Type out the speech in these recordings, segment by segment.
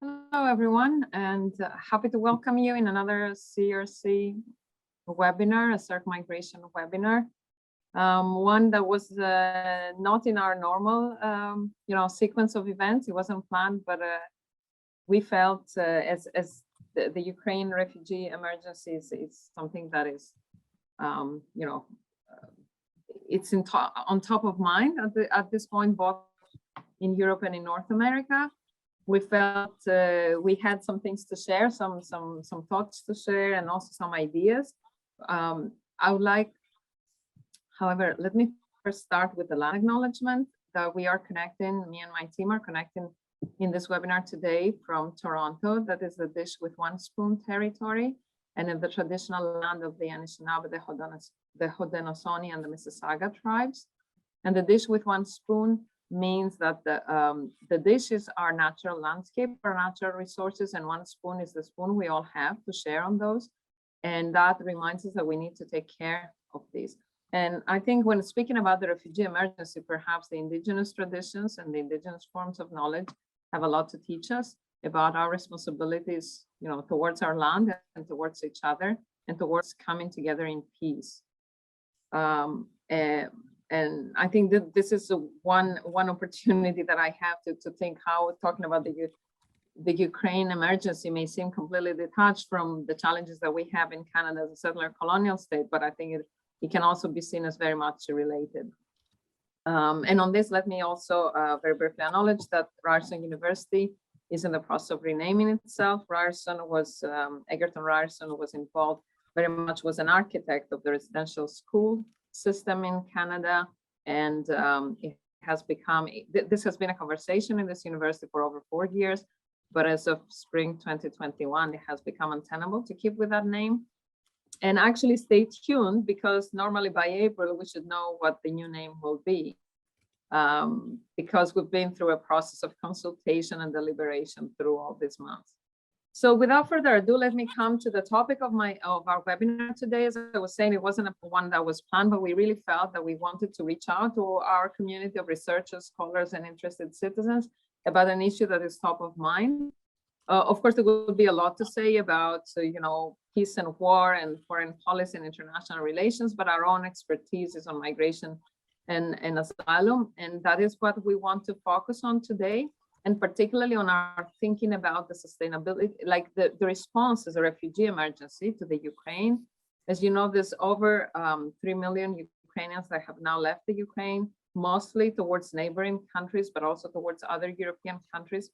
Hello, everyone, and happy to welcome you in another CERC webinar, a CERC Migration webinar. One that was not in our normal, sequence of events. It wasn't planned, but we felt as the Ukraine refugee emergency is something that is, it's on top of mind at this point, both in Europe and in North America. We felt we had some things to share, some thoughts to share, and also some ideas. I would like, however, let me first start with the land acknowledgement that we are connecting, me and my team are connecting in this webinar today from Toronto. That is the Dish with One Spoon territory, and in the traditional land of the Anishinaabe, the Haudenosaunee, and the Mississauga tribes. And the Dish with One Spoon means that the dish is our natural landscape, our natural resources, and one spoon is the spoon we all have to share on those. And that reminds us that we need to take care of these. And I think when speaking about the refugee emergency, perhaps the indigenous traditions and the indigenous forms of knowledge have a lot to teach us about our responsibilities, towards our land and towards each other and towards coming together in peace. And I think that this is one opportunity that I have to think how talking about the Ukraine emergency may seem completely detached from the challenges that we have in Canada as a settler colonial state, but I think it can also be seen as very much related. And on this, let me also very briefly acknowledge that Ryerson University is in the process of renaming itself. Ryerson was, Egerton Ryerson was involved very much, was an architect of the residential school system in Canada, and it has become, this has been a conversation in this university for over 4 years, but as of spring 2021, it has become untenable to keep with that name. And actually stay tuned, because normally by April, we should know what the new name will be, because we've been through a process of consultation and deliberation through all these months. So without further ado, let me come to the topic of our webinar today. As I was saying, it wasn't one that was planned, but we really felt that we wanted to reach out to our community of researchers, scholars, and interested citizens about an issue that is top of mind. Of course, there will be a lot to say about, peace and war and foreign policy and international relations, but our own expertise is on migration and asylum. And that is what we want to focus on today, and particularly on our thinking about the sustainability, like the response as a refugee emergency to the Ukraine. As you know, there's over 3 million Ukrainians that have now left the Ukraine, mostly towards neighboring countries, but also towards other European countries.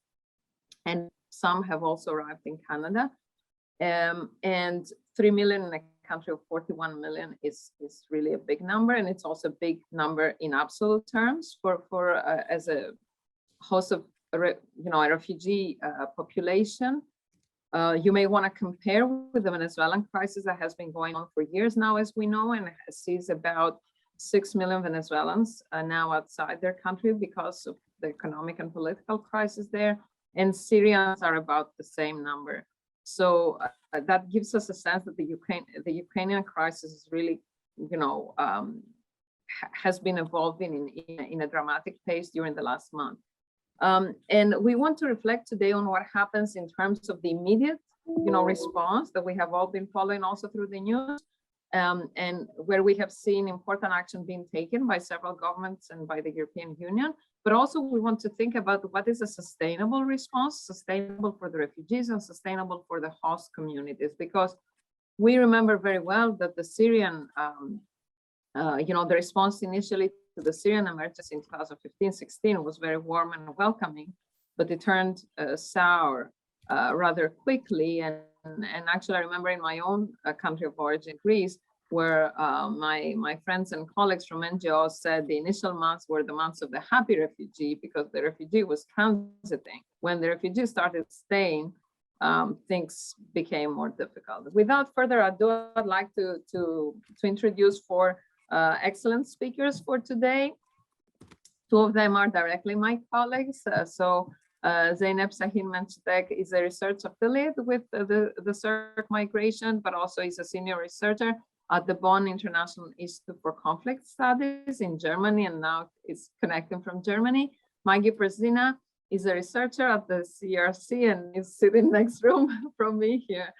And some have also arrived in Canada. And 3 million in a country of 41 million is really a big number. And it's also a big number in absolute terms for as a host of a refugee population. You may want to compare with the Venezuelan crisis that has been going on for years now, as we know, and sees about 6 million Venezuelans now outside their country because of the economic and political crisis there. And Syrians are about the same number. So that gives us a sense that the Ukrainian crisis is really, has been evolving in a dramatic pace during the last month. And we want to reflect today on what happens in terms of the immediate, response that we have all been following also through the news, and where we have seen important action being taken by several governments and by the European Union. But also we want to think about what is a sustainable response, sustainable for the refugees and sustainable for the host communities, because we remember very well that the Syrian, the response initially to the Syrian emergency in 2015-16 was very warm and welcoming, but it turned sour rather quickly. And actually, I remember in my own country of origin, Greece, where my friends and colleagues from NGOs said the initial months were the months of the happy refugee, because the refugee was transiting. When the refugee started staying, things became more difficult. Without further ado, I'd like to introduce four excellent speakers for today. Two of them are directly my colleagues. Zeynep Sahin-Mencutek is a research affiliate with the CERC Migration, but also is a senior researcher at the Bonn International Institute for Conflict Studies in Germany, and now is connecting from Germany. Maggie Perzyna is a researcher at the CERC and is sitting next room from me here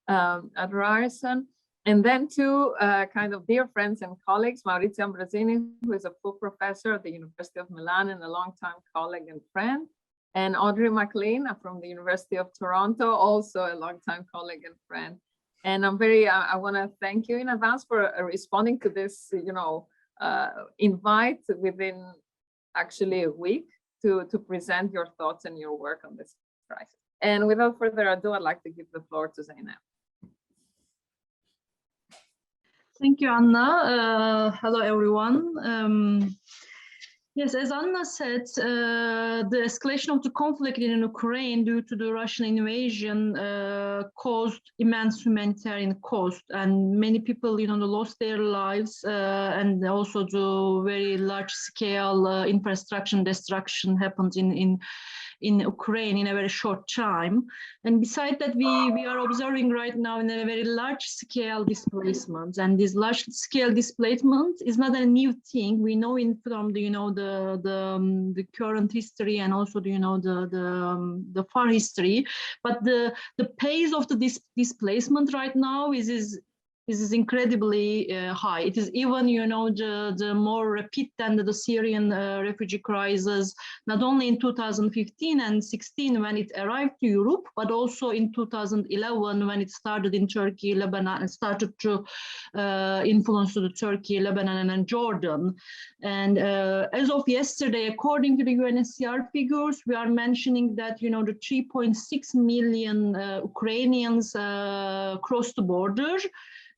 at Ryerson. And then two kind of dear friends and colleagues, Maurizio Ambrosini, who is a full professor at the University of Milan and a longtime colleague and friend, and Audrey Macklin from the University of Toronto, also a longtime colleague and friend. And I'm very, I want to thank you in advance for responding to this, invite within actually a week to present your thoughts and your work on this crisis. And without further ado, I'd like to give the floor to Zeynep. Thank you, Anna. Hello, everyone. Yes, as Anna said, the escalation of the conflict in Ukraine due to the Russian invasion caused immense humanitarian cost, and many people, lost their lives, and also the very large-scale infrastructure destruction happened in Ukraine in a very short time. And besides that, we are observing right now in a very large-scale displacement, and this large-scale displacement is not a new thing. We know from the current history and also the far history, but the pace of the displacement right now is incredibly high. It is even, the more rapid than the Syrian refugee crisis, not only in 2015 and 16 when it arrived to Europe, but also in 2011 when it started in Turkey, Lebanon, and started to influence the Turkey, Lebanon, and Jordan. And as of yesterday, according to the UNHCR figures, we are mentioning that, the 3.6 million Ukrainians crossed the border,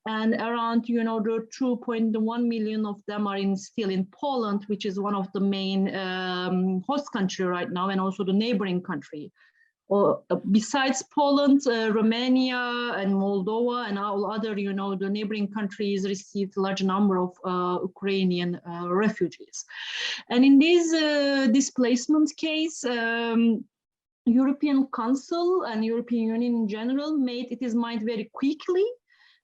and around, the 2.1 million of them are still in Poland, which is one of the main host country right now, and also the neighboring country. Besides Poland, Romania and Moldova and all other, the neighboring countries received a large number of Ukrainian refugees. And in this displacement case, European Council and European Union in general made its mind very quickly.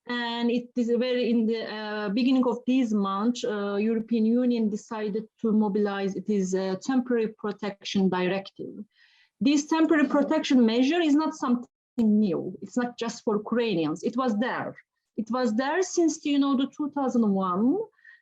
And it is in the beginning of this month, European Union decided to mobilize its temporary protection directive. This temporary protection measure is not something new. It's not just for Ukrainians. It was there. It was there since, the 2001.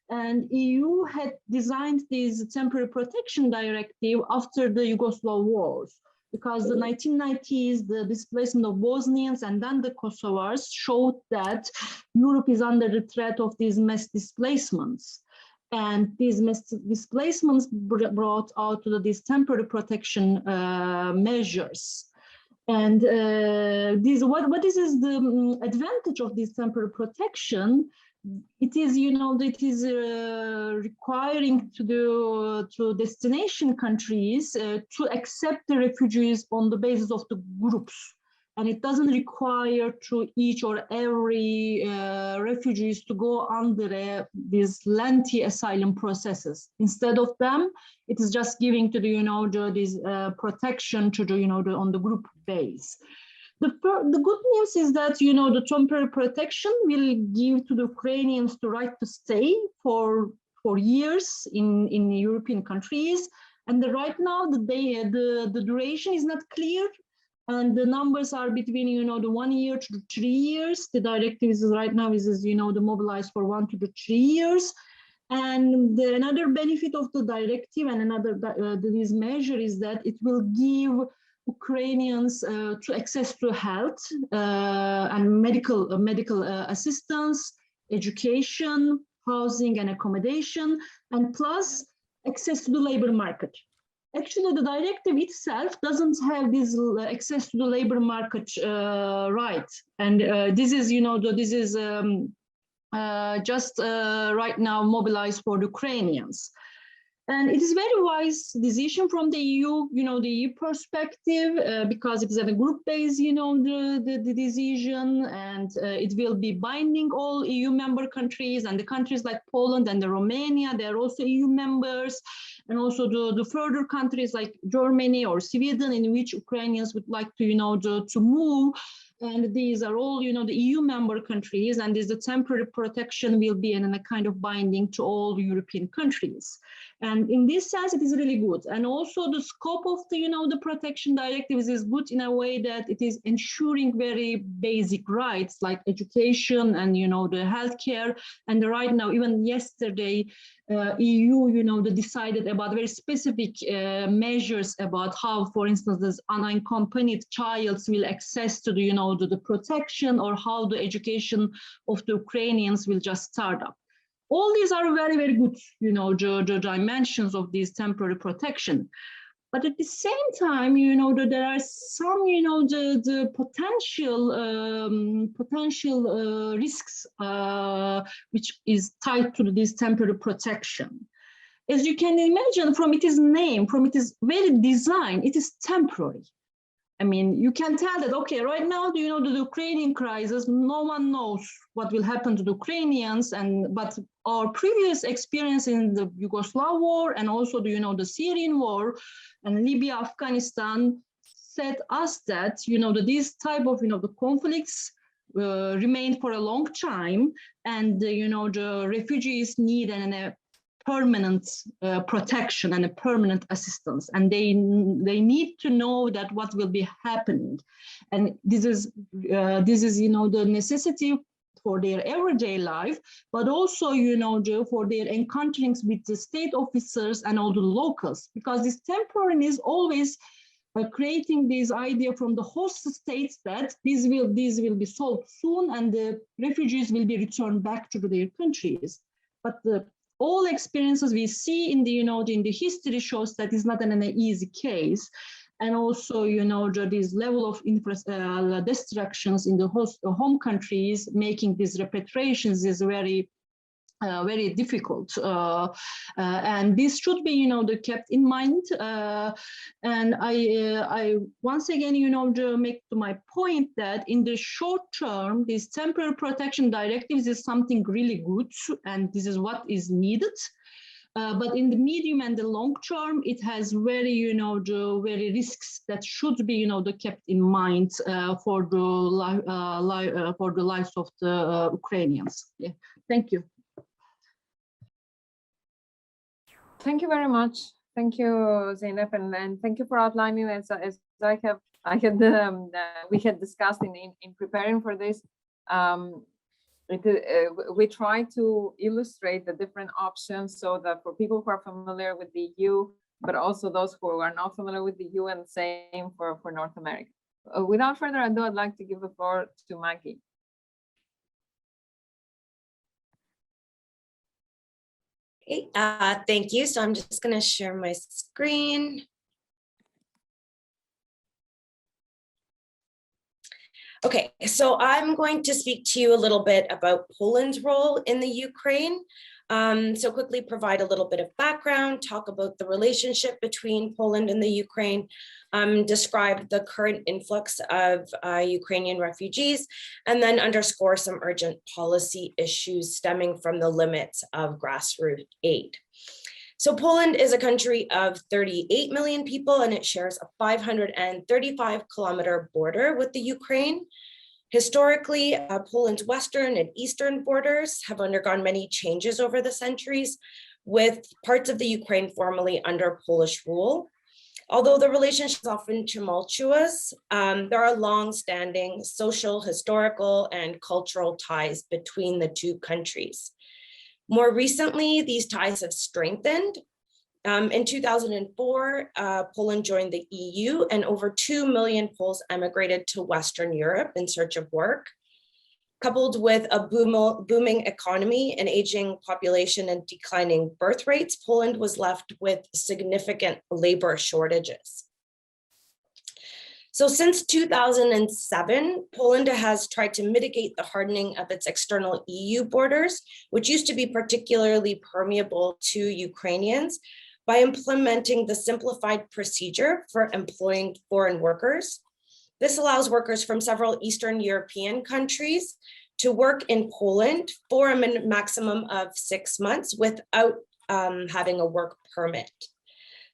And EU had designed this temporary protection directive after the Yugoslav wars, because the 1990s, the displacement of Bosnians and then the Kosovars showed that Europe is under the threat of these mass displacements. And these mass displacements brought out these temporary protection measures. And what is the advantage of this temporary protection? It is, it is requiring to destination countries to accept the refugees on the basis of the groups. And it doesn't require to each or every refugees to go under these lengthy asylum processes. Instead of them, it is just giving to this protection to on the group base. The good news is that, the temporary protection will give to the Ukrainians the right to stay for years in European countries. And right now, the duration is not clear. And the numbers are between, the 1 year to 3 years. The directive is right now the mobilized for 1 to 3 years. And another benefit of the directive and this measure is that it will give Ukrainians to access to health and medical assistance, education, housing and accommodation, and plus access to the labor market. Actually, the directive itself doesn't have this access to the labor market right, and this is, just right now mobilized for the Ukrainians. And it is a very wise decision from the EU, the EU perspective, because it is a group-based, the decision, and it will be binding all EU member countries, and the countries like Poland and the Romania, they're also EU members. and also the further countries like Germany or Sweden in which Ukrainians would like to, to move. And these are all, the EU member countries, and the temporary protection will be in a kind of binding to all European countries. And in this sense, it is really good. And also the scope of the, the protection directives is good in a way that it is ensuring very basic rights like education and, the healthcare. And right now, even yesterday, EU, they decided about very specific measures about how, for instance, this unaccompanied child will access to the, the protection, or how the education of the Ukrainians will just start up. All these are very, very good, the dimensions of this temporary protection. But at the same time, there are some, the potential risks which is tied to this temporary protection. As you can imagine, from its name, from its very design, it is temporary. I mean, you can tell that, okay, right now, the Ukrainian crisis, no one knows what will happen to the Ukrainians, but our previous experience in the Yugoslav war and also the Syrian war and Libya, Afghanistan said us that, that these type of, the conflicts remained for a long time, and, the refugees need a permanent protection and a permanent assistance, and they need to know that what will be happening, and this is the necessity for their everyday life, but also for their encounterings with the state officers and all the locals, because this temporary is always creating this idea from the host states that this will be solved soon and the refugees will be returned back to their countries, but all experiences we see in the, in the history shows that it's not an easy case. And also, this level of destructions in the home countries, making these repatriations is very, very difficult. And this should be, kept in mind. And I once again, make to my point that in the short term, these temporary protection directives is something really good, and this is what is needed. But in the medium and the long term, it has very, the very risks that should be, kept in mind for the lives of the Ukrainians. Yeah, thank you. Thank you very much. Thank you, Zeynep, and thank you for outlining as we had discussed in preparing for this. We try to illustrate the different options so that for people who are familiar with the EU, but also those who are not familiar with the EU, and same for North America. Without further ado, I'd like to give the floor to Maggie. Okay, thank you. So I'm just going to share my screen. Okay, so I'm going to speak to you a little bit about Poland's role in the Ukraine. So quickly provide a little bit of background, talk about the relationship between Poland and the Ukraine, describe the current influx of Ukrainian refugees, and then underscore some urgent policy issues stemming from the limits of grassroots aid. So Poland is a country of 38 million people, and it shares a 535-kilometer border with the Ukraine. Historically, Poland's western and eastern borders have undergone many changes over the centuries, with parts of the Ukraine formerly under Polish rule. Although the relationship is often tumultuous, there are long-standing social, historical, and cultural ties between the two countries. More recently, these ties have strengthened. In 2004, Poland joined the EU, and over 2 million Poles emigrated to Western Europe in search of work. Coupled with a booming economy, an aging population, and declining birth rates, Poland was left with significant labor shortages. So since 2007, Poland has tried to mitigate the hardening of its external EU borders, which used to be particularly permeable to Ukrainians, by implementing the simplified procedure for employing foreign workers. This allows workers from several Eastern European countries to work in Poland for a maximum of 6 months without having a work permit.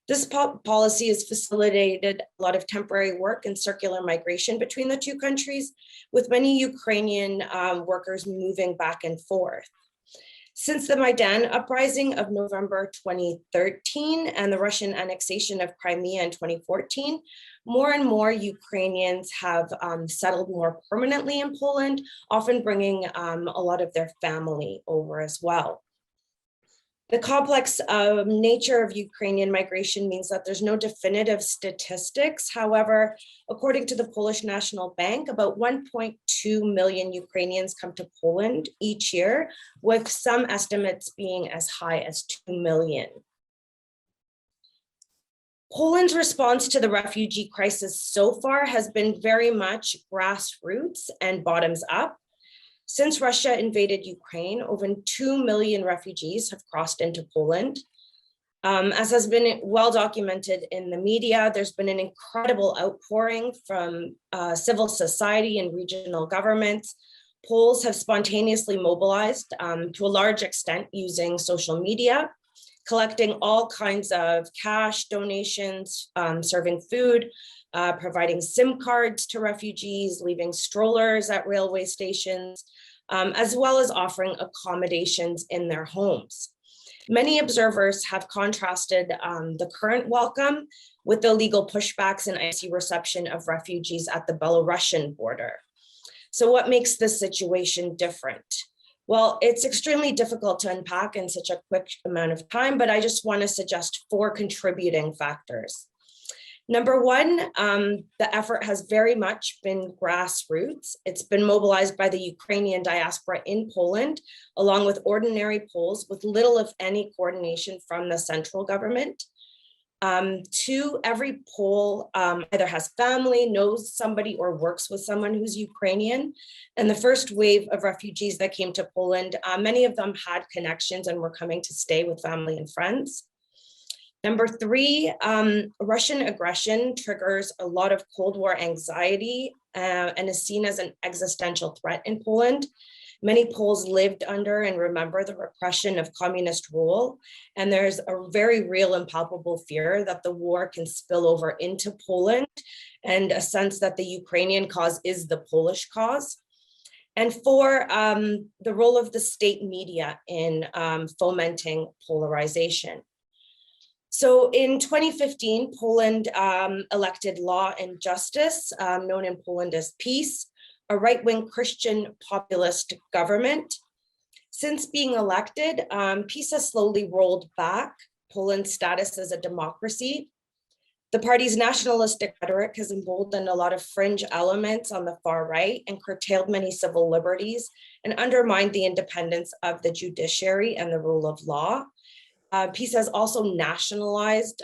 This policy has facilitated a lot of temporary work and circular migration between the two countries, with many Ukrainian workers moving back and forth. Since the Maidan uprising of November 2013 and the Russian annexation of Crimea in 2014, more and more Ukrainians have settled more permanently in Poland, often bringing a lot of their family over as well. The complex nature of Ukrainian migration means that there's no definitive statistics. However, according to the Polish National Bank, about 1.2 million Ukrainians come to Poland each year, with some estimates being as high as 2 million. Poland's response to the refugee crisis so far has been very much grassroots and bottoms up. Since Russia invaded Ukraine, over 2 million refugees have crossed into Poland. As has been well documented in the media, there's been an incredible outpouring from civil society and regional governments. Poles have spontaneously mobilized to a large extent using social media, collecting all kinds of cash donations, serving food, providing SIM cards to refugees, leaving strollers at railway stations, as well as offering accommodations in their homes. Many observers have contrasted the current welcome with the legal pushbacks and icy reception of refugees at the Belarusian border. So what makes this situation different? Well, it's extremely difficult to unpack in such a quick amount of time, but I just want to suggest 4 contributing factors. Number one, the effort has very much been grassroots. It's been mobilized by the Ukrainian diaspora in Poland, along with ordinary Poles with little, if any, coordination from the central government. 2, every Pole either has family, knows somebody, or works with someone who's Ukrainian. And the first wave of refugees that came to Poland, many of them had connections and were coming to stay with family and friends. Number 3, Russian aggression triggers a lot of Cold War anxiety and is seen as an existential threat in Poland. Many Poles lived under and remember the repression of communist rule, and there's a very real and palpable fear that the war can spill over into Poland, and a sense that the Ukrainian cause is the Polish cause. And 4, the role of the state media in fomenting polarization. So in 2015, Poland elected Law and Justice, known in Poland as PiS, a right-wing Christian populist government. Since being elected, PiS has slowly rolled back Poland's status as a democracy. The party's nationalistic rhetoric has emboldened a lot of fringe elements on the far right and curtailed many civil liberties and undermined the independence of the judiciary and the rule of law. PiS has also nationalized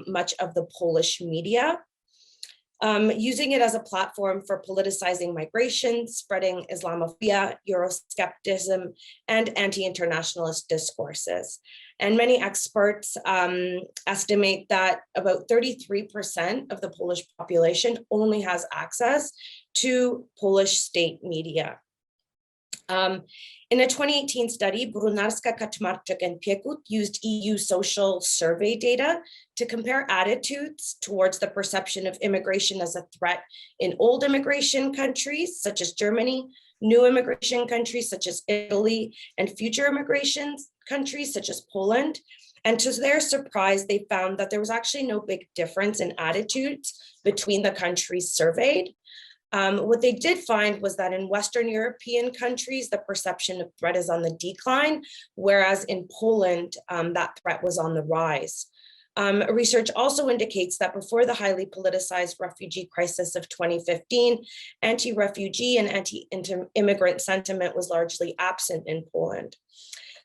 much of the Polish media, using it as a platform for politicizing migration, spreading Islamophobia, Euroscepticism, and anti-internationalist discourses. And many experts estimate that about 33% of the Polish population only has access to Polish state media. In a 2018 study, Brunarska, Kaczmarczyk, and Piekut used EU social survey data to compare attitudes towards the perception of immigration as a threat in old immigration countries, such as Germany, new immigration countries, such as Italy, and future immigration countries, such as Poland. And to their surprise, they found that there was actually no big difference in attitudes between the countries surveyed. What they did find was that in Western European countries, the perception of threat is on the decline, whereas in Poland, that threat was on the rise. Research also indicates that before the highly politicized refugee crisis of 2015, anti-refugee and anti-immigrant sentiment was largely absent in Poland.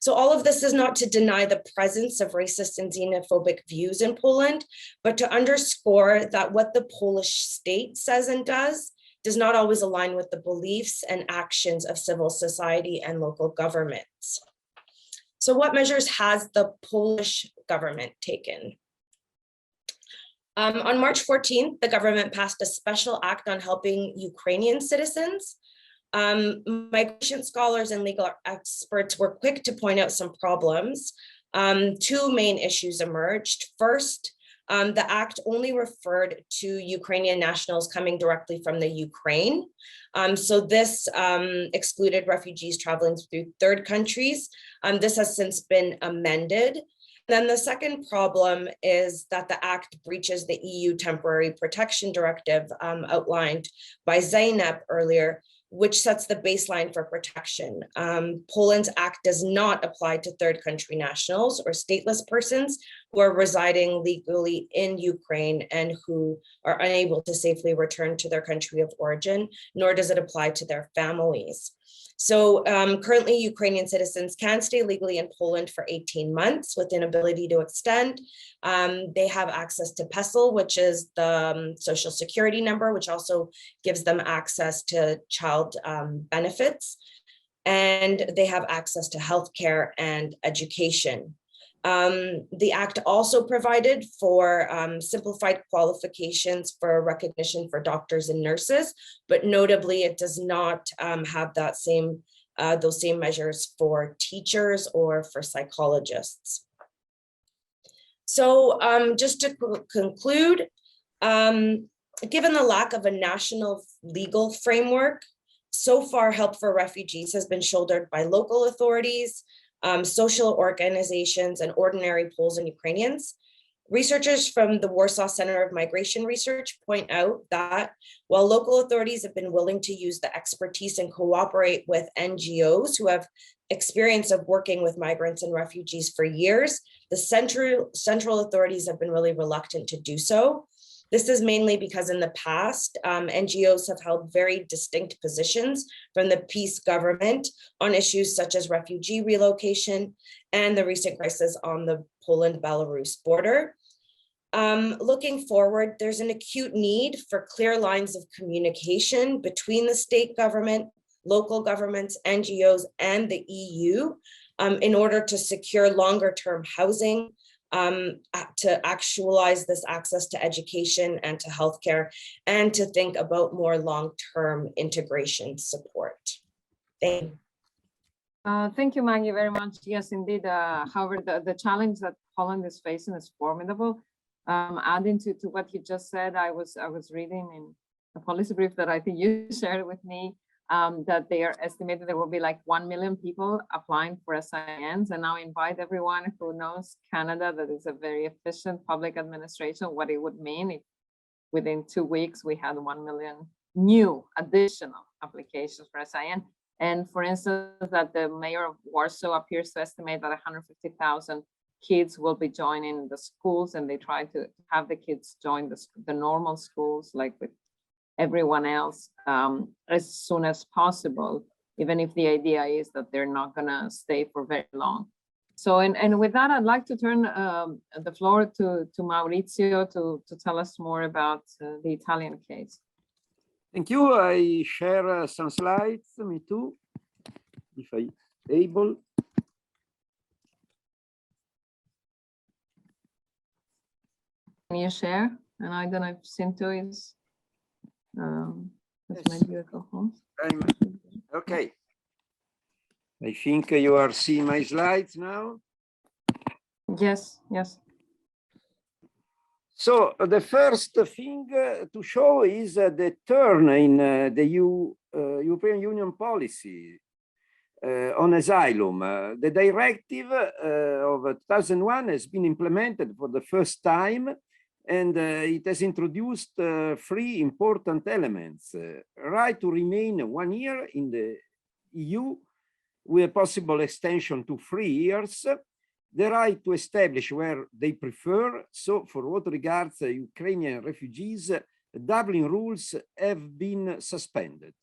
So all of this is not to deny the presence of racist and xenophobic views in Poland, but to underscore that what the Polish state says and does not always align with the beliefs and actions of civil society and local governments. So what measures has the Polish government taken? On March 14th, the government passed a special act on helping Ukrainian citizens. Migration scholars and legal experts were quick to point out some problems. 2 main issues emerged. First, the act only referred to Ukrainian nationals coming directly from the Ukraine. So this excluded refugees traveling through third countries. This has since been amended. Then the second problem is that the act breaches the EU Temporary Protection Directive outlined by Zeynep earlier, which sets the baseline for protection. Poland's act does not apply to third country nationals or stateless persons who are residing legally in Ukraine and who are unable to safely return to their country of origin, nor does it apply to their families. So currently Ukrainian citizens can stay legally in Poland for 18 months with an ability to extend. They have access to PESEL, which is the social security number, which also gives them access to child benefits. And they have access to healthcare and education. The act also provided for simplified qualifications for recognition for doctors and nurses, but notably it does not have that those same measures for teachers or for psychologists. So just to conclude, given the lack of a national legal framework, so far help for refugees has been shouldered by local authorities, social organizations, and ordinary Poles and Ukrainians. Researchers from the Warsaw Center of Migration Research point out that while local authorities have been willing to use the expertise and cooperate with NGOs who have experience of working with migrants and refugees for years, the central authorities have been really reluctant to do so. This is mainly because in the past, NGOs have held very distinct positions from the peace government on issues such as refugee relocation and the recent crisis on the Poland-Belarus border. Looking forward, there's an acute need for clear lines of communication between the state government, local governments, NGOs, and the EU in order to secure longer-term housing, to actualize this access to education and to healthcare, and to think about more long-term integration support. Thank you. Thank you, Maggie, very much. Yes, indeed. However, the challenge that Poland is facing is formidable. Adding to what you just said, I was reading in a policy brief that I think you shared with me, that they are estimated there will be like 1 million people applying for SINs. And now I invite everyone who knows Canada, that is a very efficient public administration, what it would mean if within 2 weeks we had 1 million new additional applications for SIN. And for instance, that the mayor of Warsaw appears to estimate that 150,000 kids will be joining the schools, and they try to have the kids join the normal schools like with everyone else as soon as possible, even if the idea is that they're not gonna stay for very long. So, and with that, I'd like to turn the floor to Maurizio to tell us more about the Italian case. Thank you. I share some slides, me too, if I able. Can you share? And I don't know if Sinto is maybe a co-host. Okay. I think you are seeing my slides now. Yes, yes. So the first thing to show is the turn in the European Union policy on asylum. The directive of 2001 has been implemented for the first time, and it has introduced 3 important elements: right to remain 1 year in the EU with a possible extension to 3 years, the right to establish where they prefer. So for what regards Ukrainian refugees, Dublin rules have been suspended.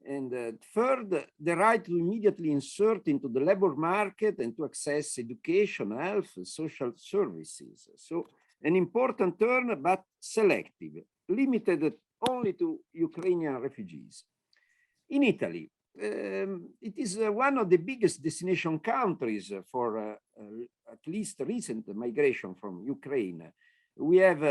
And third, the right to immediately insert into the labor market and to access education, health, social services. So an important turn, but selective, limited only to Ukrainian refugees. In Italy, it is one of the biggest destination countries for at least recent migration from Ukraine. We have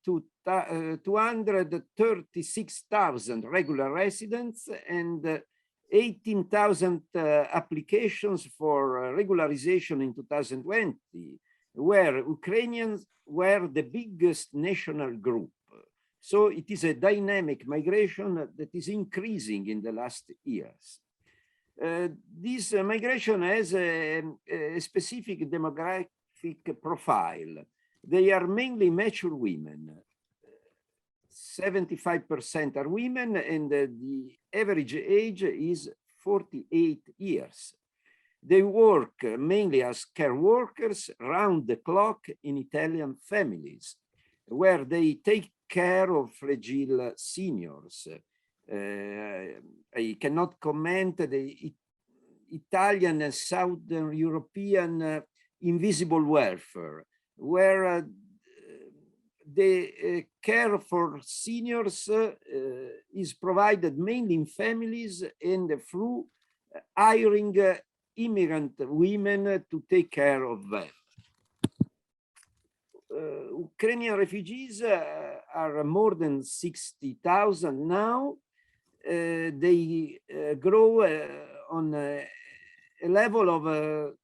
236,000 regular residents and 18,000 applications for regularization in 2020. where Ukrainians were the biggest national group. So it is a dynamic migration that is increasing in the last years. This migration has a specific demographic profile. They are mainly mature women. 75% are women, and the average age is 48 years. They work mainly as care workers round the clock in Italian families, where they take care of fragile seniors. I cannot comment the Italian and Southern European invisible welfare, where the care for seniors is provided mainly in families and through hiring immigrant women to take care of them. Ukrainian refugees are more than 60,000 now. They grow on a level of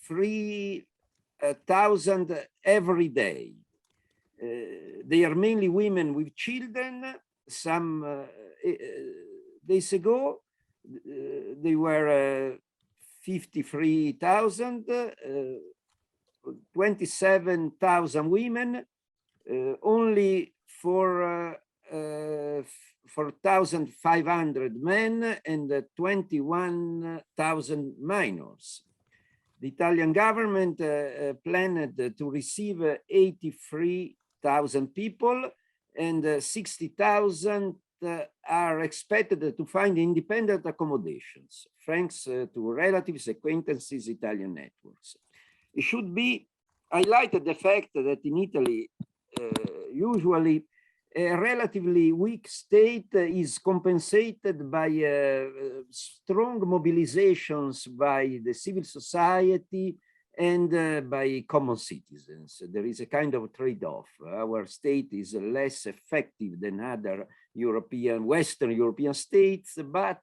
3,000 every day. They are mainly women with children. Some days ago, they were 53,000, 27,000 women, only for 4,500 men and 21,000 minors. The Italian government planned to receive 83,000 people, and 60,000 are expected to find independent accommodations, thanks to relatives, acquaintances, Italian networks. It should be highlighted the fact that in Italy, usually a relatively weak state is compensated by strong mobilizations by the civil society and by common citizens. There is a kind of trade-off. Our state is less effective than other Western European states, but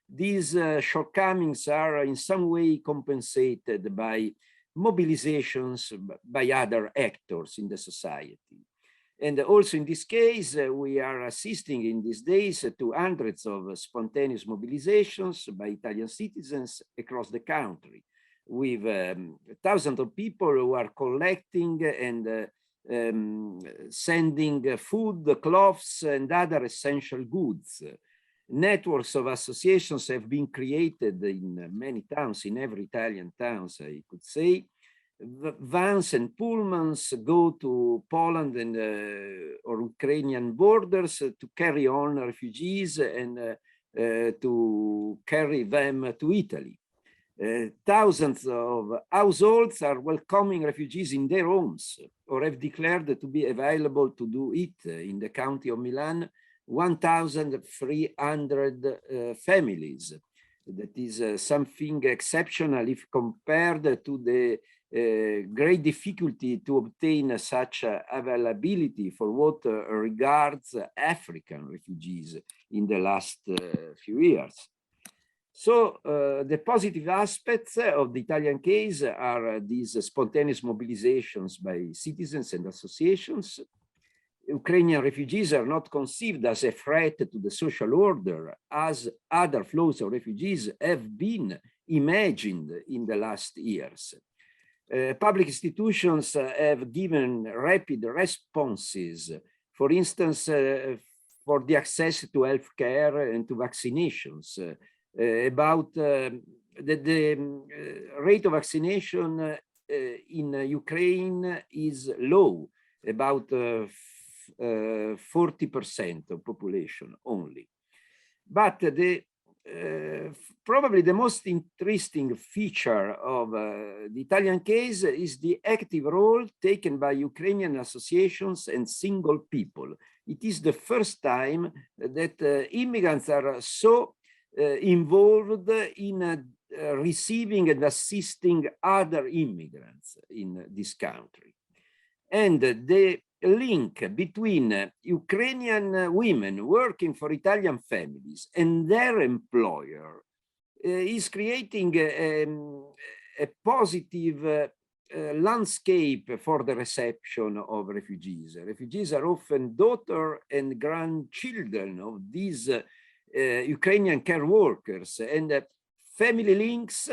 these shortcomings are in some way compensated by mobilizations by other actors in the society. And also in this case, we are assisting in these days to hundreds of spontaneous mobilizations by Italian citizens across the country, with thousands of people who are collecting and sending food, clothes, and other essential goods. Networks of associations have been created in many towns, in every Italian towns, I could say. Vans and pullmans go to Poland and or Ukrainian borders to carry on refugees and to carry them to Italy. Thousands of households are welcoming refugees in their homes or have declared to be available to do it. In the county of Milan, 1,300 families. That is something exceptional if compared to the great difficulty to obtain such availability for what regards African refugees in the last few years. So the positive aspects of the Italian case are these spontaneous mobilizations by citizens and associations. Ukrainian refugees are not conceived as a threat to the social order, as other flows of refugees have been imagined in the last years. Public institutions have given rapid responses, for instance, for the access to healthcare and to vaccinations. About the rate of vaccination in Ukraine is low, about 40% of population only. But probably the most interesting feature of the Italian case is the active role taken by Ukrainian associations and single people. It is the first time that immigrants are so involved in receiving and assisting other immigrants in this country. And the link between Ukrainian women working for Italian families and their employer is creating a positive landscape for the reception of refugees. Refugees are often daughter and grandchildren of these Ukrainian care workers, and family links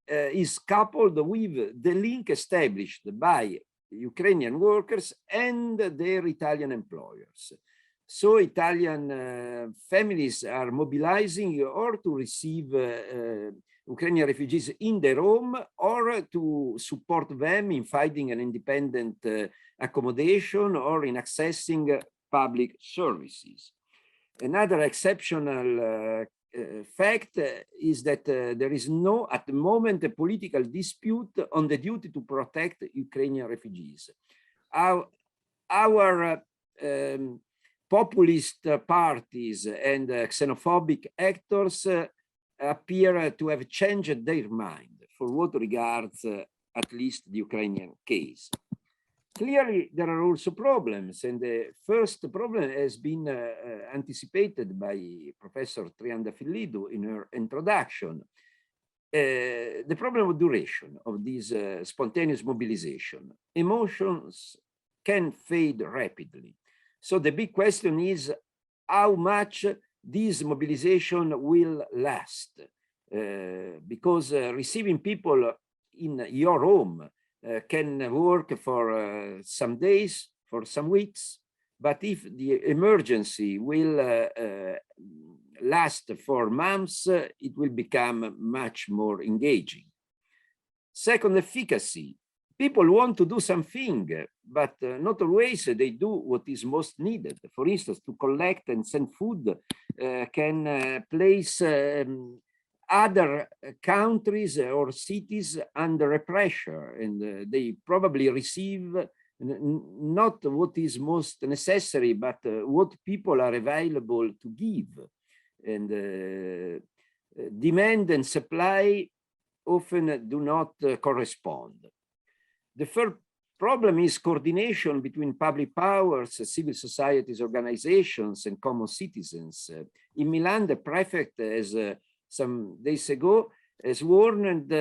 is coupled with the link established by Ukrainian workers and their Italian employers. So Italian families are mobilizing or to receive Ukrainian refugees in their home or to support them in finding an independent accommodation or in accessing public services. Another exceptional fact is that there is no, at the moment, a political dispute on the duty to protect Ukrainian refugees. Our populist parties and xenophobic actors appear to have changed their mind for what regards at least the Ukrainian case. Clearly, there are also problems, and the first problem has been anticipated by Professor Triandafyllidou in her introduction. The problem of duration of this spontaneous mobilization. Emotions can fade rapidly. So the big question is how much this mobilization will last, because receiving people in your home can work for some days, for some weeks, but if the emergency will last for months, it will become much more engaging. Second, efficacy. People want to do something, but not always they do what is most needed. For instance, to collect and send food can place other countries or cities under a pressure, and they probably receive not what is most necessary, but what people are available to give. And demand and supply often do not correspond. The third problem is coordination between public powers, civil societies, organizations, and common citizens. In Milan, the prefect has some days ago has warned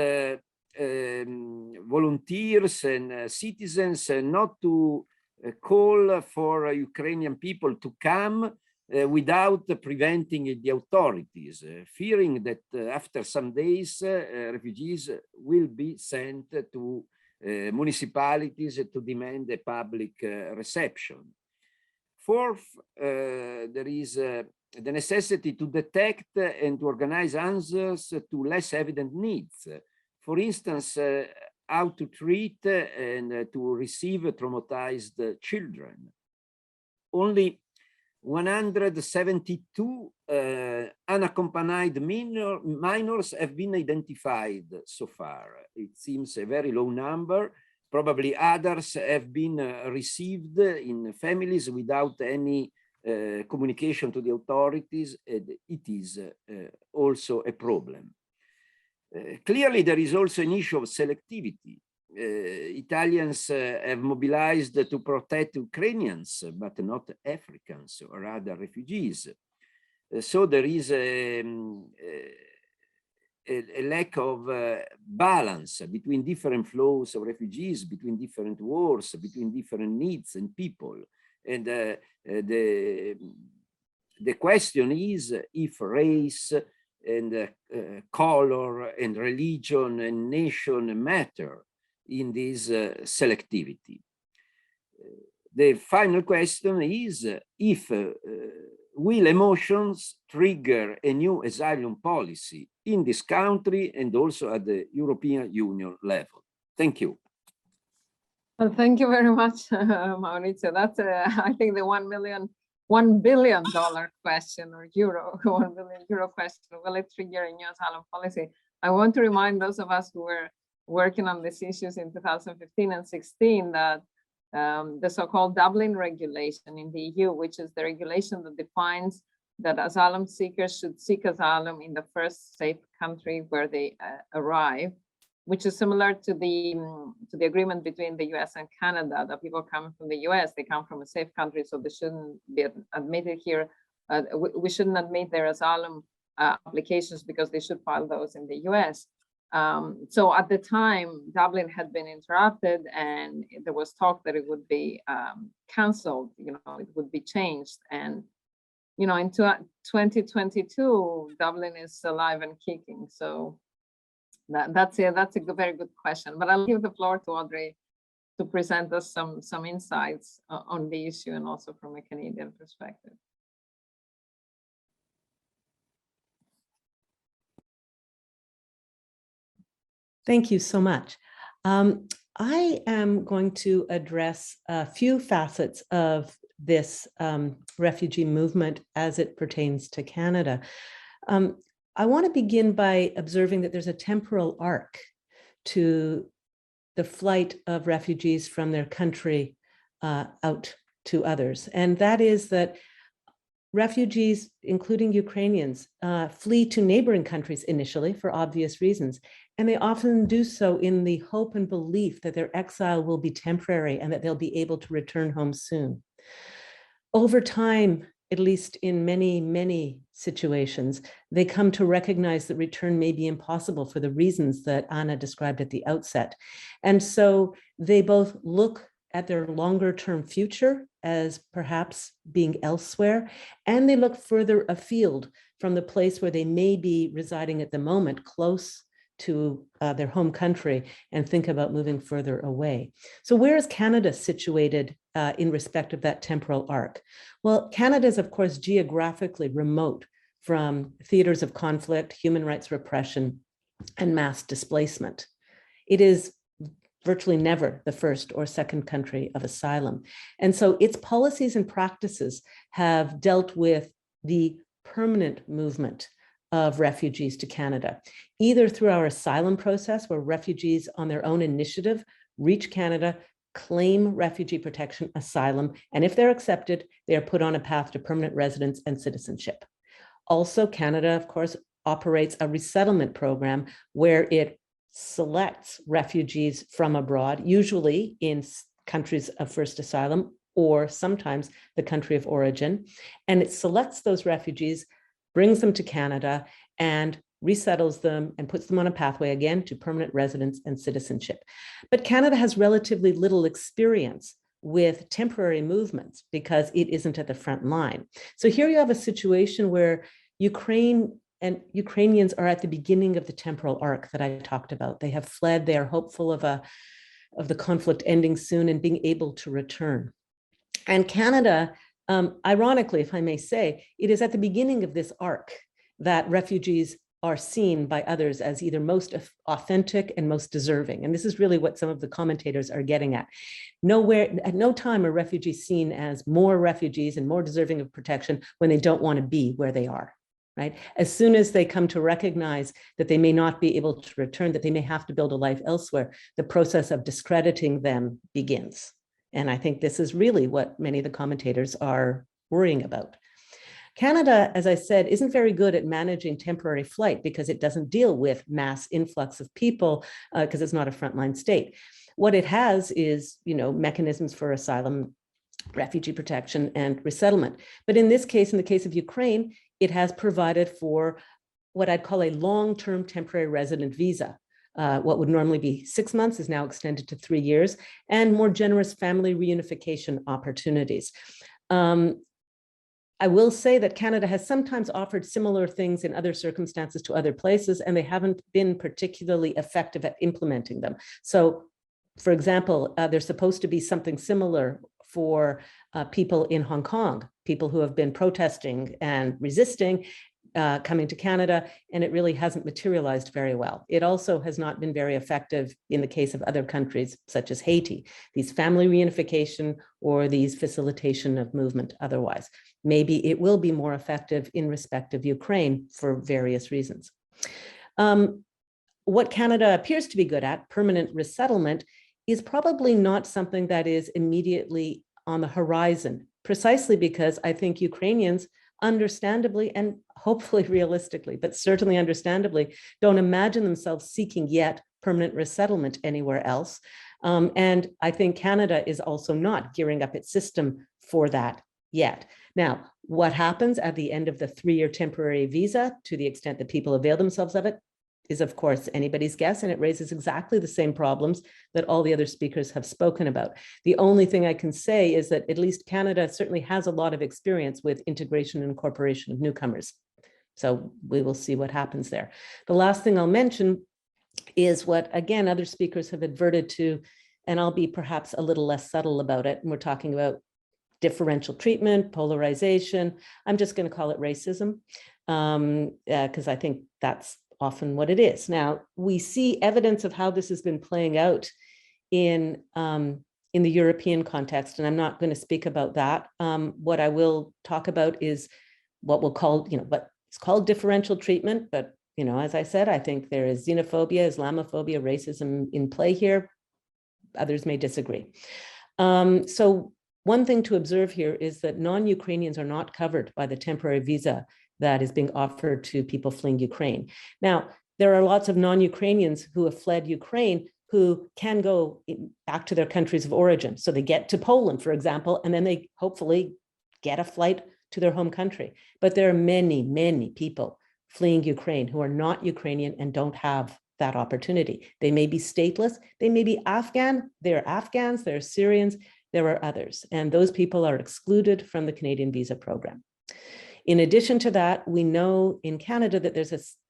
volunteers and citizens not to call for Ukrainian people to come without preventing the authorities, fearing that after some days, refugees will be sent to municipalities to demand a public reception. Fourth, there is the necessity to detect and to organize answers to less evident needs. For instance, how to treat and to receive traumatized children. Only 172 unaccompanied minors have been identified so far. It seems a very low number. Probably others have been received in families without any communication to the authorities, and it is also a problem. Clearly, there is also an issue of selectivity. Italians have mobilized to protect Ukrainians, but not Africans or other refugees. So there is a lack of balance between different flows of refugees, between different wars, between different needs and people. And the question is if race and color and religion and nation matter in this selectivity. The final question is if will emotions trigger a new asylum policy in this country and also at the European Union level. Thank you. Well, thank you very much, Maurizio. That's, I think, the $1 billion question, or euro, €1 billion question. Will it trigger a new asylum policy? I want to remind those of us who were working on these issues in 2015 and 16 that the so-called Dublin regulation in the EU, which is the regulation that defines that asylum seekers should seek asylum in the first safe country where they arrive, which is similar to the agreement between the US and Canada, that people coming from the US, they come from a safe country, so they shouldn't be admitted here. We shouldn't admit their asylum applications because they should file those in the US. So at the time, Dublin had been interrupted, and there was talk that it would be cancelled. It would be changed. And in 2022, Dublin is alive and kicking. So that's a very good question. But I'll give the floor to Audrey to present us some insights on the issue, and also from a Canadian perspective. Thank you so much. I am going to address a few facets of this refugee movement as it pertains to Canada. I want to begin by observing that there's a temporal arc to the flight of refugees from their country out to others. And that is that refugees, including Ukrainians, flee to neighboring countries initially for obvious reasons. And they often do so in the hope and belief that their exile will be temporary and that they'll be able to return home soon. Over time, at least in many, many situations, they come to recognize that return may be impossible for the reasons that Anna described at the outset. And so they both look at their longer term future as perhaps being elsewhere, and they look further afield from the place where they may be residing at the moment, close to their home country, and think about moving further away. So where is Canada situated in respect of that temporal arc? Well, Canada is, of course, geographically remote from theaters of conflict, human rights repression, and mass displacement. It is virtually never the first or second country of asylum. And so its policies and practices have dealt with the permanent movement of refugees to Canada, either through our asylum process, where refugees on their own initiative reach Canada, claim refugee protection, asylum, and if they're accepted, they are put on a path to permanent residence and citizenship. Also, Canada, of course, operates a resettlement program where it selects refugees from abroad, usually in countries of first asylum, or sometimes the country of origin. And it selects those refugees, brings them to Canada, and resettles them and puts them on a pathway again to permanent residence and citizenship. But Canada has relatively little experience with temporary movements because it isn't at the front line. So here you have a situation where Ukraine and Ukrainians are at the beginning of the temporal arc that I talked about. They have fled, they are hopeful of the conflict ending soon and being able to return. And Canada, ironically, if I may say, it is at the beginning of this arc that refugees are seen by others as either most authentic and most deserving. And this is really what some of the commentators are getting at. At no time are refugees seen as more refugees and more deserving of protection when they don't want to be where they are. Right? As soon as they come to recognize that they may not be able to return, that they may have to build a life elsewhere, the process of discrediting them begins. And I think this is really what many of the commentators are worrying about. Canada, as I said, isn't very good at managing temporary flight because it doesn't deal with mass influx of people because it's not a frontline state. What it has is, mechanisms for asylum, refugee protection, and resettlement. But in this case, in the case of Ukraine, it has provided for what I'd call a long-term temporary resident visa. What would normally be 6 months is now extended to 3 years, and more generous family reunification opportunities. I will say that Canada has sometimes offered similar things in other circumstances to other places, and they haven't been particularly effective at implementing them. So, for example, there's supposed to be something similar for people in Hong Kong, people who have been protesting and resisting, coming to Canada, and it really hasn't materialized very well. It also has not been very effective in the case of other countries, such as Haiti, these family reunification or these facilitation of movement otherwise. Maybe it will be more effective in respect of Ukraine for various reasons. What Canada appears to be good at, permanent resettlement, is probably not something that is immediately on the horizon, precisely because I think Ukrainians understandably and hopefully realistically, but certainly understandably, don't imagine themselves seeking yet permanent resettlement anywhere else. And I think Canada is also not gearing up its system for that yet. Now, what happens at the end of the 3-year temporary visa, to the extent that people avail themselves of it, is, of course, anybody's guess, and it raises exactly the same problems that all the other speakers have spoken about. The only thing I can say is that at least Canada certainly has a lot of experience with integration and incorporation of newcomers. So we will see what happens there. The last thing I'll mention is what, again, other speakers have adverted to, and I'll be perhaps a little less subtle about it. And we're talking about differential treatment, polarization. I'm just going to call it racism, because I think that's often what it is. Now, we see evidence of how this has been playing out in the European context, and I'm not going to speak about that. What I will talk about is what we'll call, what it's called differential treatment, but as I said, I think there is xenophobia, Islamophobia, racism in play here. Others may disagree. So one thing to observe here is that non-Ukrainians are not covered by the temporary visa that is being offered to people fleeing Ukraine. Now, there are lots of non-Ukrainians who have fled Ukraine who can go back to their countries of origin. So they get to Poland, for example, and then they hopefully get a flight to their home country. But there are many, many people fleeing Ukraine who are not Ukrainian and don't have that opportunity. They may be stateless, they may be Afghan, they're Afghans, they're Syrians, there are others, and those people are excluded from the Canadian visa program. In addition to that, we know in Canada that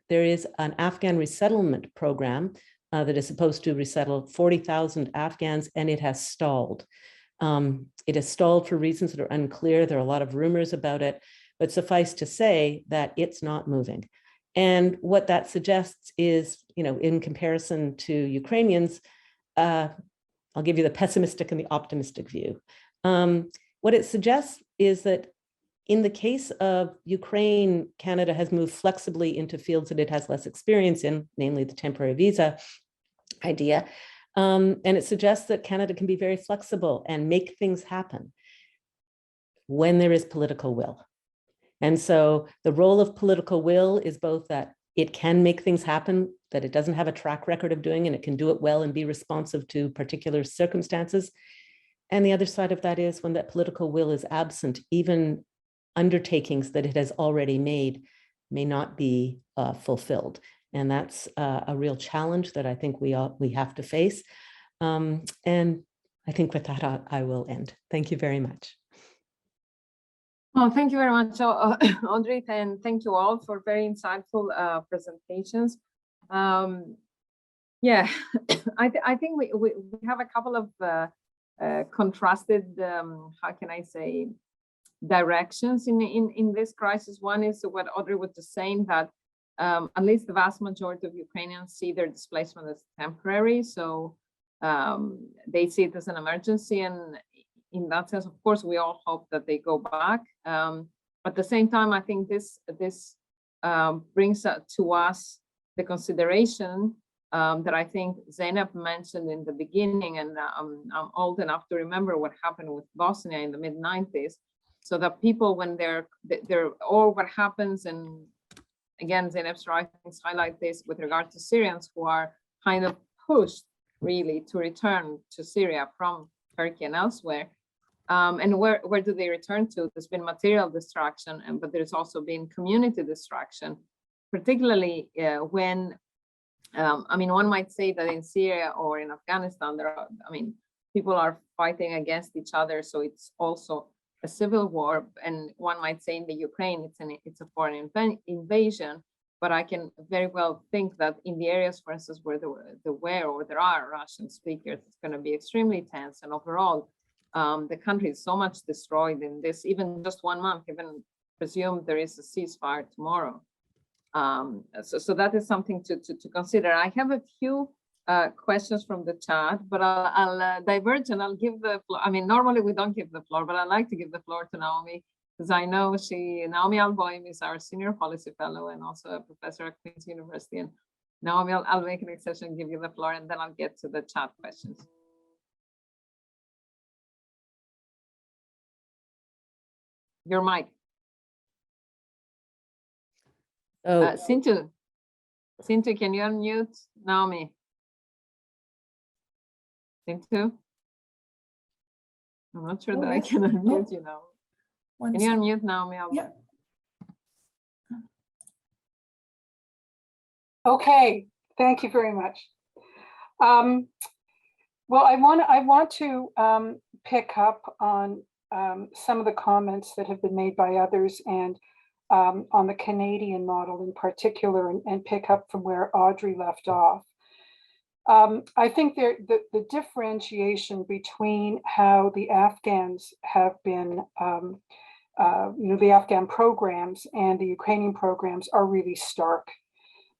there is an Afghan resettlement program that is supposed to resettle 40,000 Afghans, and it has stalled. It has stalled for reasons that are unclear. There are a lot of rumors about it, but suffice to say that it's not moving. And what that suggests is, in comparison to Ukrainians, I'll give you the pessimistic and the optimistic view. What it suggests is that in the case of Ukraine, Canada has moved flexibly into fields that it has less experience in, namely the temporary visa idea. And it suggests that Canada can be very flexible and make things happen when there is political will. And so the role of political will is both that it can make things happen that it doesn't have a track record of doing, and it can do it well and be responsive to particular circumstances. And the other side of that is when that political will is absent, even undertakings that it has already made may not be fulfilled. And that's a real challenge that I think we have to face. And I think with that, I will end. Thank you very much. Well, thank you very much, Audrey, and thank you all for very insightful presentations. Yeah, I think we have a couple of contrasted, how can I say, directions in this crisis. One is what Audrey was just saying, that at least the vast majority of Ukrainians see their displacement as temporary. So they see it as an emergency, and in that sense, of course, we all hope that they go back. At the same time, I think this brings to us the consideration that I think Zeynep mentioned in the beginning, and I'm old enough to remember what happened with Bosnia in the mid-90s. So that people, when they're or what happens, and again, Zeynep's writings highlight this with regard to Syrians who are kind of pushed really to return to Syria from Turkey and elsewhere. And where do they return to? There's been material destruction, but there's also been community destruction, particularly when, I mean, one might say that in Syria or in Afghanistan, people are fighting against each other. So it's also a civil war. And one might say in the Ukraine, it's a foreign invasion. But I can very well think that in the areas, for instance, where there are Russian speakers, it's going to be extremely tense. And overall, the country is so much destroyed in this, even just 1 month, even presume there is a ceasefire tomorrow. So that is something to consider. I have a few questions from the chat, but I'll diverge and I'll give the floor. I mean, normally we don't give the floor, but I like to give the floor to Naomi, because I know Naomi Alboim is our senior policy fellow and also a professor at Queen's University. And Naomi, I'll make an exception and give you the floor, and then I'll get to the chat questions. Your mic. Oh, Sintu, can you unmute Naomi? Sintu? I'm not sure that I can unmute you now. Can you unmute Naomi? Yeah. Okay, thank you very much. Well, I want to pick up on some of the comments that have been made by others, and on the Canadian model in particular, and pick up from where Audrey left off. I think the differentiation between how the Afghans have been, the Afghan programs and the Ukrainian programs are really stark.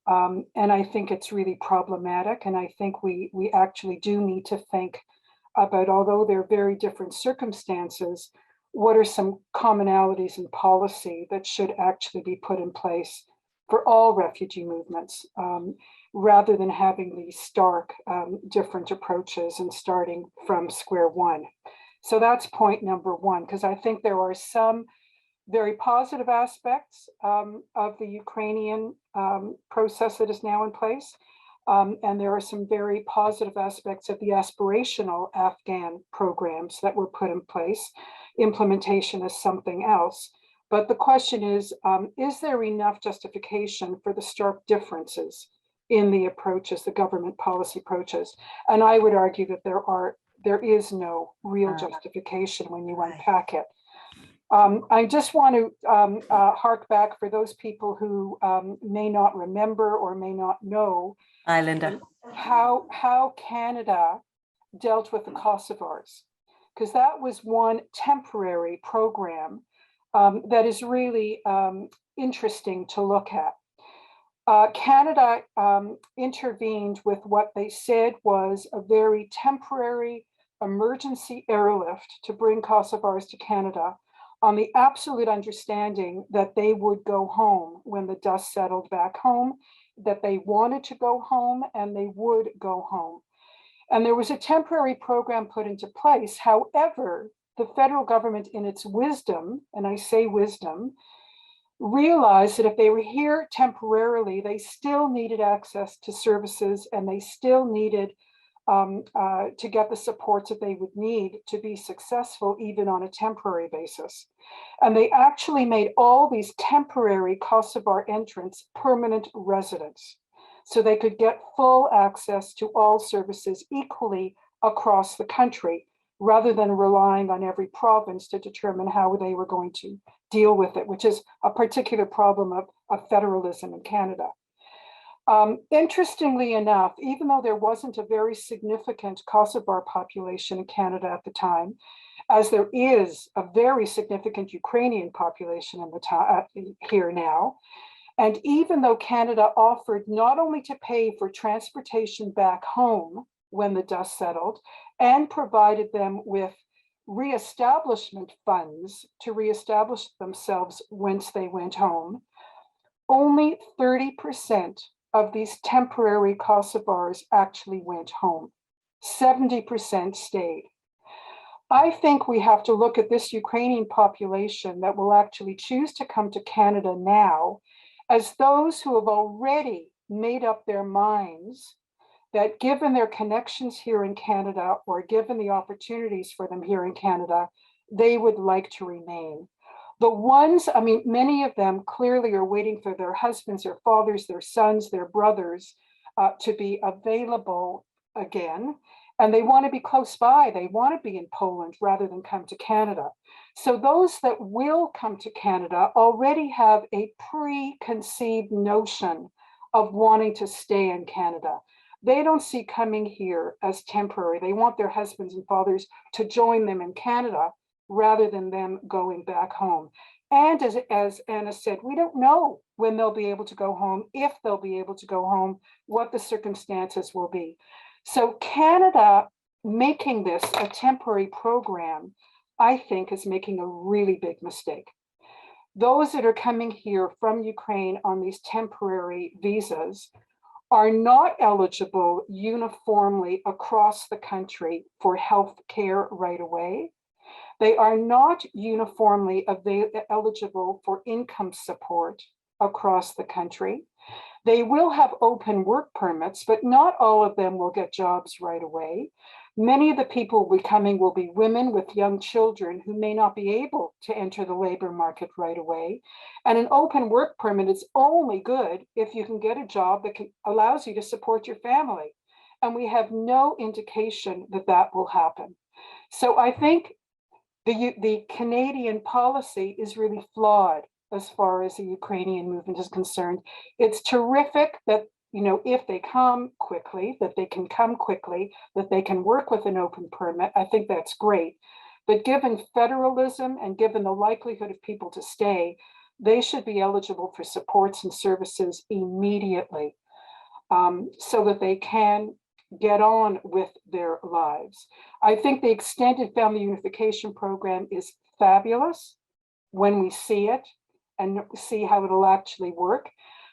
And I think it's really problematic. And I think we actually do need to think about, although they're very different circumstances, what are some commonalities in policy that should actually be put in place for all refugee movements, rather than having these stark different approaches and starting from square one. So that's point number one, because I think there are some very positive aspects of the Ukrainian process that is now in place. And there are some very positive aspects of the aspirational Afghan programs that were put in place. Implementation is something else. But the question is there enough justification for the stark differences in the approaches, the government policy approaches? And I would argue that there is no real justification when you unpack it. I just want to hark back for those people who may not remember or may not know how Canada dealt with the Kosovars, because that was one temporary program that is really interesting to look at. Canada intervened with what they said was a very temporary emergency airlift to bring Kosovars to Canada, on the absolute understanding that they would go home when the dust settled back home, that they wanted to go home and they would go home. And there was a temporary program put into place. However, the federal government, in its wisdom, and I say wisdom, realized that if they were here temporarily, they still needed access to services and they still needed to get the supports that they would need to be successful, even on a temporary basis. And they actually made all these temporary Kosovar entrants permanent residents, so they could get full access to all services equally across the country, rather than relying on every province to determine how they were going to deal with it, which is a particular problem of federalism in Canada. Interestingly enough, even though there wasn't a very significant Kosovar population in Canada at the time, as there is a very significant Ukrainian population in the here now, and even though Canada offered not only to pay for transportation back home when the dust settled, and provided them with reestablishment funds to reestablish themselves once they went home, only 30% of these temporary Kosovars actually went home. 70% stayed. I think we have to look at this Ukrainian population that will actually choose to come to Canada now as those who have already made up their minds that, given their connections here in Canada, or given the opportunities for them here in Canada, they would like to remain. The ones, I mean, many of them clearly are waiting for their husbands, their fathers, their sons, their brothers to be available again. And they want to be close by. They want to be in Poland rather than come to Canada. So those that will come to Canada already have a preconceived notion of wanting to stay in Canada. They don't see coming here as temporary. They want their husbands and fathers to join them in Canada rather than them going back home. And as Anna said, we don't know when they'll be able to go home, if they'll be able to go home, what the circumstances will be. So Canada making this a temporary program, I think, is making a really big mistake. Those that are coming here from Ukraine on these temporary visas are not eligible uniformly across the country for health care right away. They are not uniformly eligible for income support across the country. They will have open work permits, but not all of them will get jobs right away. Many of the people coming will be women with young children who may not be able to enter the labor market right away. And an open work permit is only good if you can get a job that allows you to support your family. And we have no indication that that will happen. So I think the Canadian policy is really flawed as far as the Ukrainian movement is concerned. It's terrific that, you know, if they come quickly, that they can come quickly, that they can work with an open permit. I think that's great. But given federalism and given the likelihood of people to stay, they should be eligible for supports and services immediately, so that they can get on with their lives. I think the extended family unification program is fabulous when we see it and see how it'll actually work.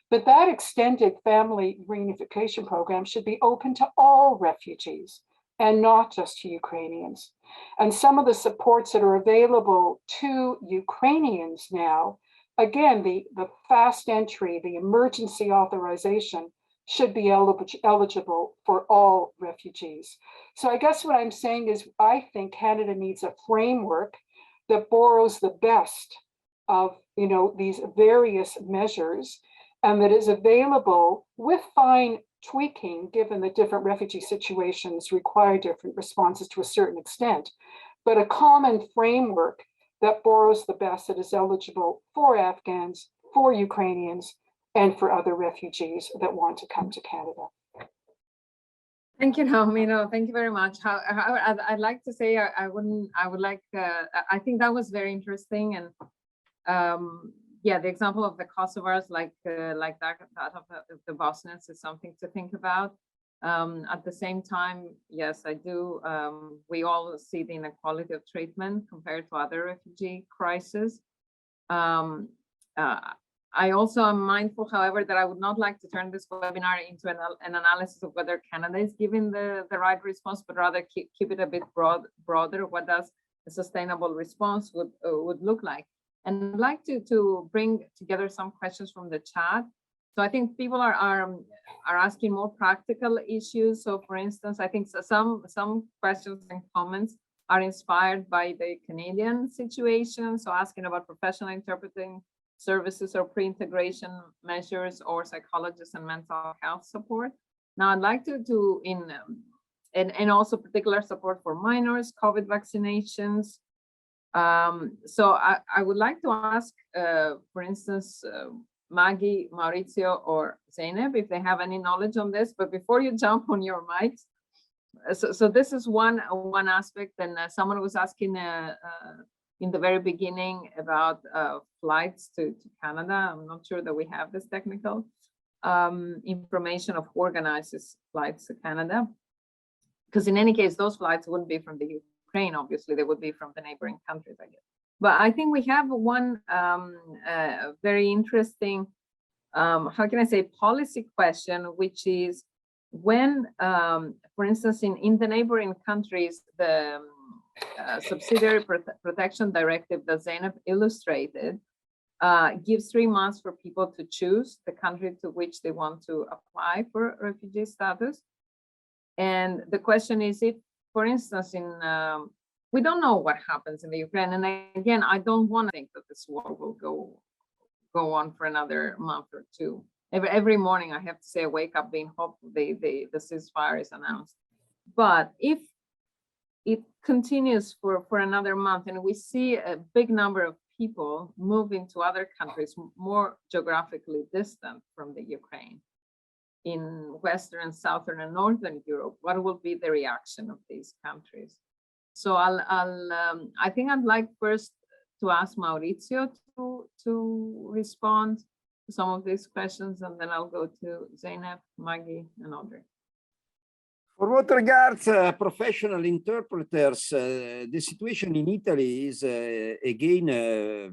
But that extended family reunification program should be open to all refugees and not just to Ukrainians. And some of the supports that are available to Ukrainians now, again, the fast entry, the emergency authorization should be eligible for all refugees. So I guess what I'm saying is I think Canada needs a framework that borrows the best of, you know, these various measures, and that is available with fine tweaking, given that different refugee situations require different responses to a certain extent, but a common framework that borrows the best, that is eligible for Afghans, for Ukrainians, and for other refugees that want to come to Canada. Thank you, Naomi. No, thank you very much. I'd like to say I think that was very interesting, and yeah, the example of the Kosovars, like that of the Bosnians, is something to think about. At the same time, yes, I do. We all see the inequality of treatment compared to other refugee crises. I also am mindful, however, that I would not like to turn this webinar into an analysis of whether Canada is giving the right response, but rather keep it a bit broader. What does a sustainable response would look like? And I'd like to bring together some questions from the chat. So I think people are asking more practical issues. So for instance, I think some questions and comments are inspired by the Canadian situation. So asking about professional interpreting services or pre-integration measures or psychologists and mental health support. Now I'd like to and also particular support for minors, COVID vaccinations. So I would like to ask, for instance, Maggie, Maurizio, or Zeynep, if they have any knowledge on this. But before you jump on your mics, so this is one aspect. And someone was asking in the very beginning about flights to Canada. I'm not sure that we have this technical information of who organizes flights to Canada, because in any case, those flights wouldn't be from the Ukraine, obviously, they would be from the neighboring countries, I guess. But I think we have one very interesting, how can I say, policy question, which is when, for instance, in the neighboring countries, the subsidiary protection directive that Zeynep illustrated gives 3 months for people to choose the country to which they want to apply for refugee status. And the question is, if, for instance, we don't know what happens in the Ukraine, and again, I don't want to think that this war will go on for another month or two. Every morning, I have to say, I wake up being hopeful the ceasefire is announced. But if it continues for another month, and we see a big number of people moving to other countries more geographically distant from the Ukraine, in Western, Southern, and Northern Europe, what will be the reaction of these countries? So I think I'd like first to ask Maurizio to respond to some of these questions, and then I'll go to Zeynep, Maggie, and Audrey. For what regards professional interpreters, the situation in Italy is again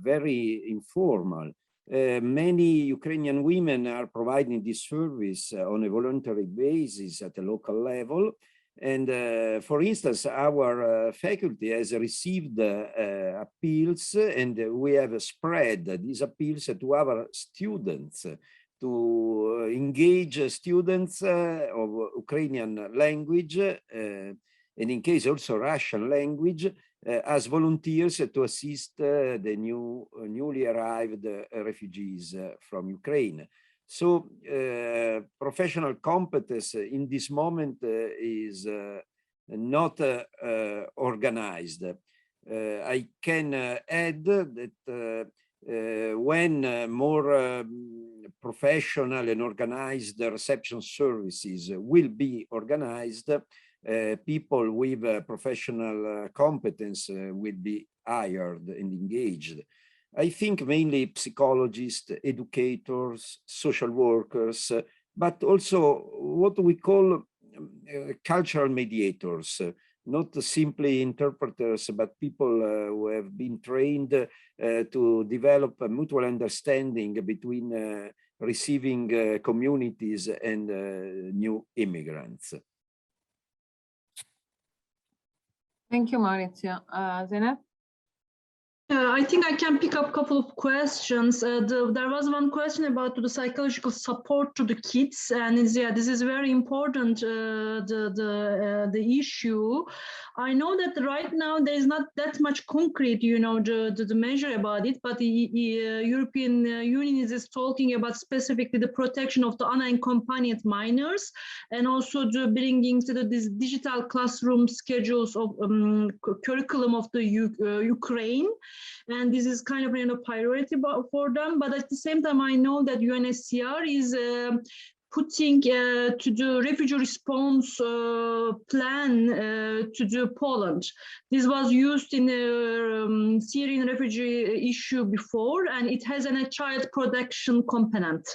very informal. Many Ukrainian women are providing this service on a voluntary basis at a local level. And for instance, our faculty has received appeals, and we have spread these appeals to our students to engage students of Ukrainian language and in case also Russian language, as volunteers to assist the newly arrived refugees from Ukraine. So professional competence in this moment is not organized. I can add that when more professional and organized reception services will be organized, people with professional competence will be hired and engaged. I think mainly psychologists, educators, social workers, but also what we call cultural mediators, not simply interpreters, but people who have been trained to develop a mutual understanding between receiving communities and new immigrants. Thank you, Maurizio. Zeynep? I think I can pick up a couple of questions. There was one question about the psychological support to the kids, and this is very important. The issue. I know that right now there is not that much concrete, the measure about it, but the European Union is talking about specifically the protection of the unaccompanied minors, and also the bringing to this digital classroom schedules of curriculum of the Ukraine. And this is kind of a priority for them. But at the same time, I know that UNHCR is putting to the refugee response plan to do Poland. This was used in the Syrian refugee issue before, and it has a child protection component.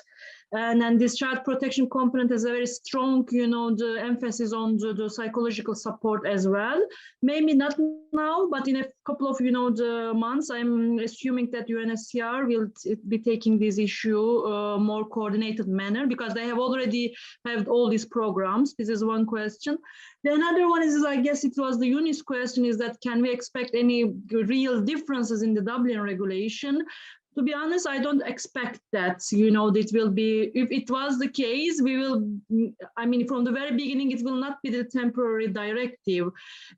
And this child protection component has a very strong, the emphasis on the psychological support as well. Maybe not now, but in a couple of, the months, I'm assuming that UNHCR will be taking this issue more coordinated manner, because they have already had all these programs. This is one question. The another one is, I guess it was the Eunice question, is that can we expect any real differences in the Dublin regulation? To be honest, I don't expect that, it will be, if it was the case, we will, from the very beginning, it will not be the temporary directive.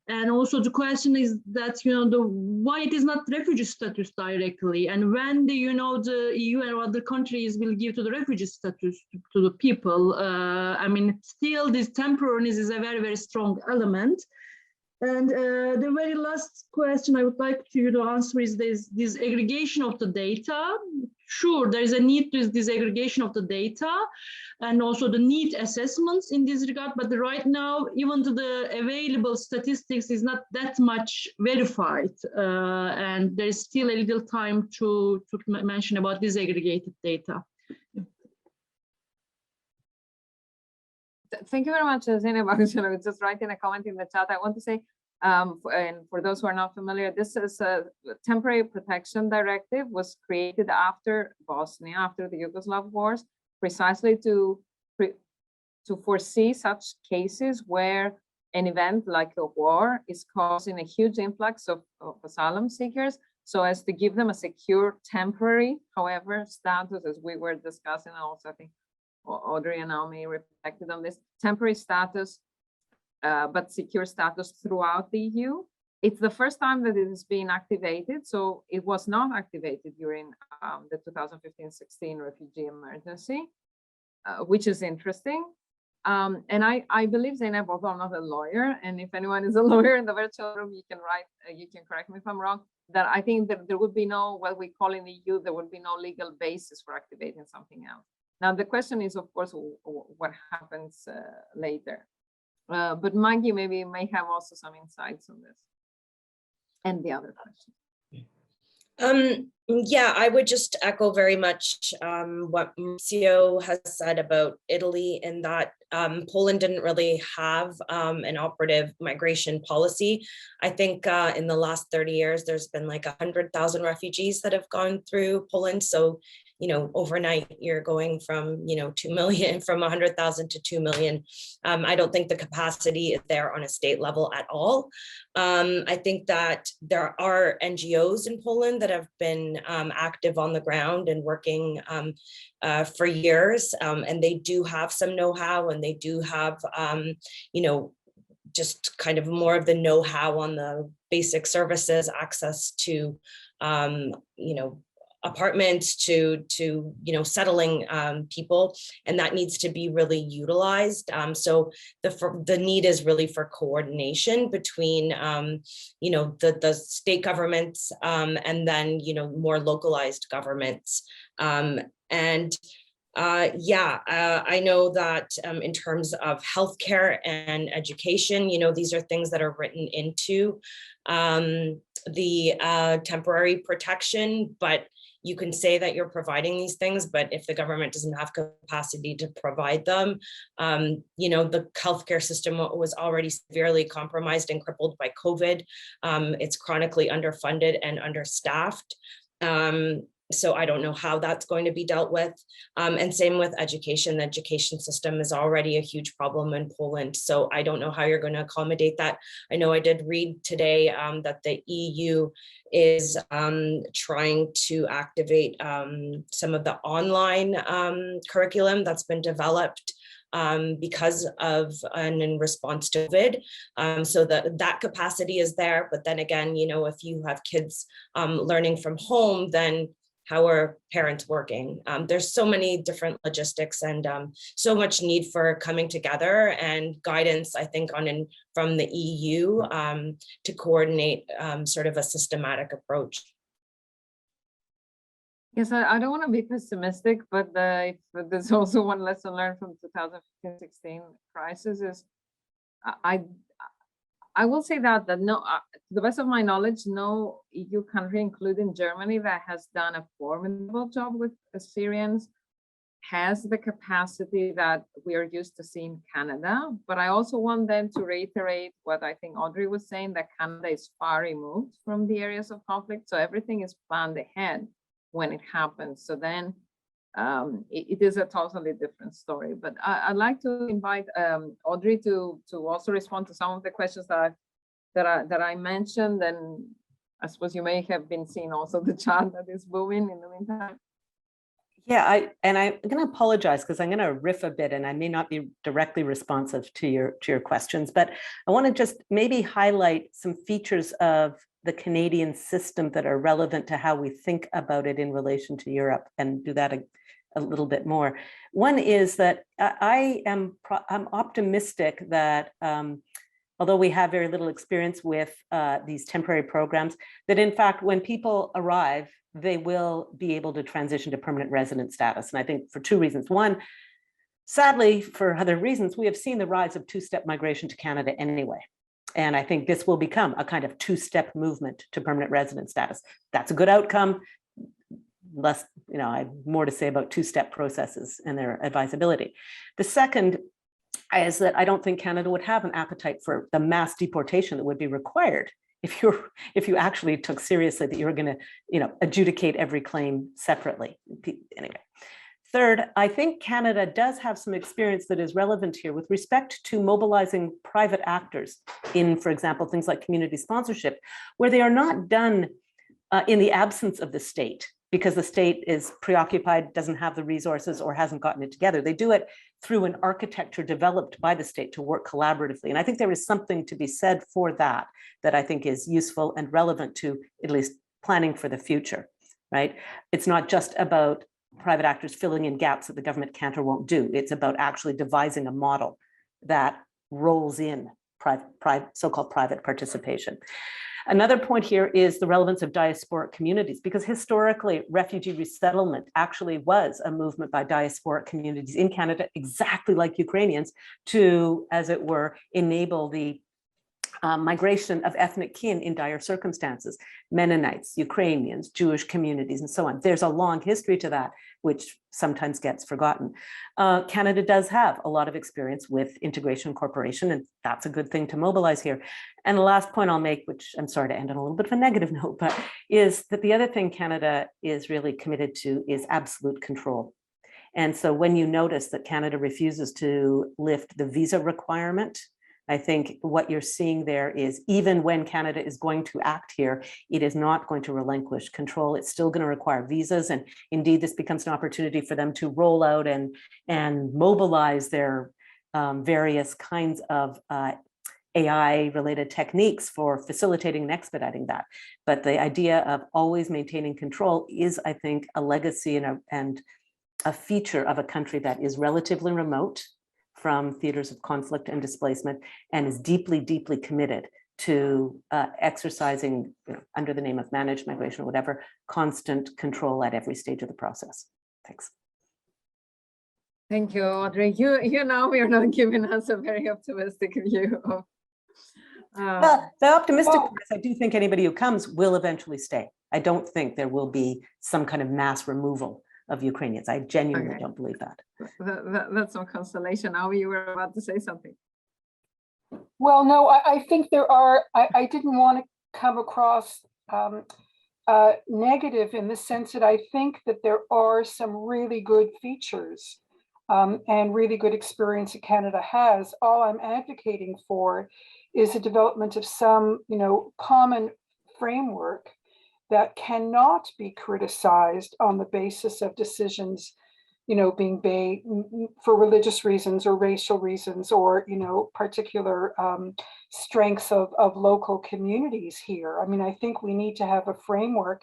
And also the question is that, why it is not refugee status directly, and when the, the EU and other countries will give to the refugee status to the people. Still this temporariness is a very, very strong element. And the very last question I would like to answer is this aggregation of the data. Sure, there is a need to this aggregation of the data and also the need assessments in this regard, but right now, even to the available statistics is not that much verified. And there is still a little time to mention about this aggregated data. Thank you very much, Zeynep. I was just writing a comment in the chat. I want to say, and for those who are not familiar, this is a temporary protection directive, was created after Bosnia, after the Yugoslav wars, precisely to foresee such cases where an event like a war is causing a huge influx of asylum seekers, so as to give them a secure temporary, however, status, as we were discussing. Also, I think Audrey and Naomi reflected on this temporary status, but secure status throughout the EU. It's the first time that it is being activated. So it was not activated during the 2015-16 refugee emergency, which is interesting. And I believe, Zeynep, although I'm not a lawyer, and if anyone is a lawyer in the virtual room, you can correct me if I'm wrong, that I think that there would be no, what we call in the EU, there would be no legal basis for activating something else. Now, the question is, of course, what happens later. But Maggie maybe may have also some insights on this and the other question. Yeah, I would just echo very much what Maurizio has said about Italy, in that Poland didn't really have an operative migration policy. I think in the last 30 years, there's been like 100,000 refugees that have gone through Poland. So, overnight you're going from, 2 million, from 100,000 to 2 million. I don't think the capacity is there on a state level at all. I think that there are NGOs in Poland that have been active on the ground and working for years, and they do have some know-how, and they do have, just kind of more of the know-how on the basic services, access to, apartments, to settling people, and that needs to be really utilized. So the need is really for coordination between the state governments and then more localized governments. I know that in terms of healthcare and education, these are things that are written into the temporary protection, but you can say that you're providing these things, but if the government doesn't have capacity to provide them, the healthcare system was already severely compromised and crippled by COVID. It's chronically underfunded and understaffed. So I don't know how that's going to be dealt with. And same with education. The education system is already a huge problem in Poland. So I don't know how you're going to accommodate that. I know I did read today that the EU is trying to activate some of the online curriculum that's been developed because of and in response to COVID. So that capacity is there. But then again, if you have kids learning from home, then how are parents working? There's so many different logistics and so much need for coming together and guidance, I think, from the EU to coordinate sort of a systematic approach. Yes, I don't want to be pessimistic, but there's also one lesson learned from 2015-16 crisis is I will say that no, to the best of my knowledge, no EU country, including Germany, that has done a formidable job with Syrians has the capacity that we are used to seeing Canada. But I also want them to reiterate what I think Audrey was saying, that Canada is far removed from the areas of conflict. So everything is planned ahead when it happens. So then it is a totally different story. But I'd like to invite Audrey to also respond to some of the questions that I mentioned. And I suppose you may have been seeing also the chat that is moving in the meantime. Yeah, I'm going to apologize because I'm going to riff a bit and I may not be directly responsive to your questions, but I want to just maybe highlight some features of the Canadian system that are relevant to how we think about it in relation to Europe, and do that a little bit more. One is that I'm optimistic that although we have very little experience with these temporary programs, that in fact, when people arrive, they will be able to transition to permanent resident status. And I think for two reasons. One, sadly, for other reasons, we have seen the rise of two-step migration to Canada anyway. And I think this will become a kind of two-step movement to permanent resident status. That's a good outcome. Less, I have more to say about two-step processes and their advisability. The second is that I don't think Canada would have an appetite for the mass deportation that would be required if you actually took seriously that you were going to, adjudicate every claim separately. Anyway. Third, I think Canada does have some experience that is relevant here with respect to mobilizing private actors in, for example, things like community sponsorship, where they are not done in the absence of the state, because the state is preoccupied, doesn't have the resources, or hasn't gotten it together. They do it through an architecture developed by the state to work collaboratively. And I think there is something to be said for that I think is useful and relevant to at least planning for the future, right? It's not just about private actors filling in gaps that the government can't or won't do. It's about actually devising a model that rolls in so-called private participation. Another point here is the relevance of diasporic communities, because historically refugee resettlement actually was a movement by diasporic communities in Canada, exactly like Ukrainians, to, as it were, enable the migration of ethnic kin in dire circumstances, Mennonites, Ukrainians, Jewish communities, and so on. There's a long history to that, which sometimes gets forgotten. Canada does have a lot of experience with integration and cooperation, and that's a good thing to mobilize here. And the last point I'll make, which I'm sorry to end on a little bit of a negative note, but is that the other thing Canada is really committed to is absolute control. And so when you notice that Canada refuses to lift the visa requirement, I think what you're seeing there is, even when Canada is going to act here, it is not going to relinquish control. It's still going to require visas. And indeed, this becomes an opportunity for them to roll out and mobilize their various kinds of AI-related techniques for facilitating and expediting that. But the idea of always maintaining control is, I think, a legacy and a feature of a country that is relatively remote from theaters of conflict and displacement and is deeply, deeply committed to exercising, under the name of managed migration or whatever, constant control at every stage of the process. Thanks. Thank you, Audrey. You now are not giving us a very optimistic view of. Well, the optimistic part is I do think anybody who comes will eventually stay. I don't think there will be some kind of mass removal of Ukrainians. I genuinely don't believe that. That's some consolation. Now you were about to say something. Well, no, I think there are, I didn't want to come across negative in the sense that I think that there are some really good features and really good experience that Canada has. All I'm advocating for is the development of some, common framework that cannot be criticized on the basis of decisions, being made for religious reasons or racial reasons or, particular strengths of local communities here. I mean, I think we need to have a framework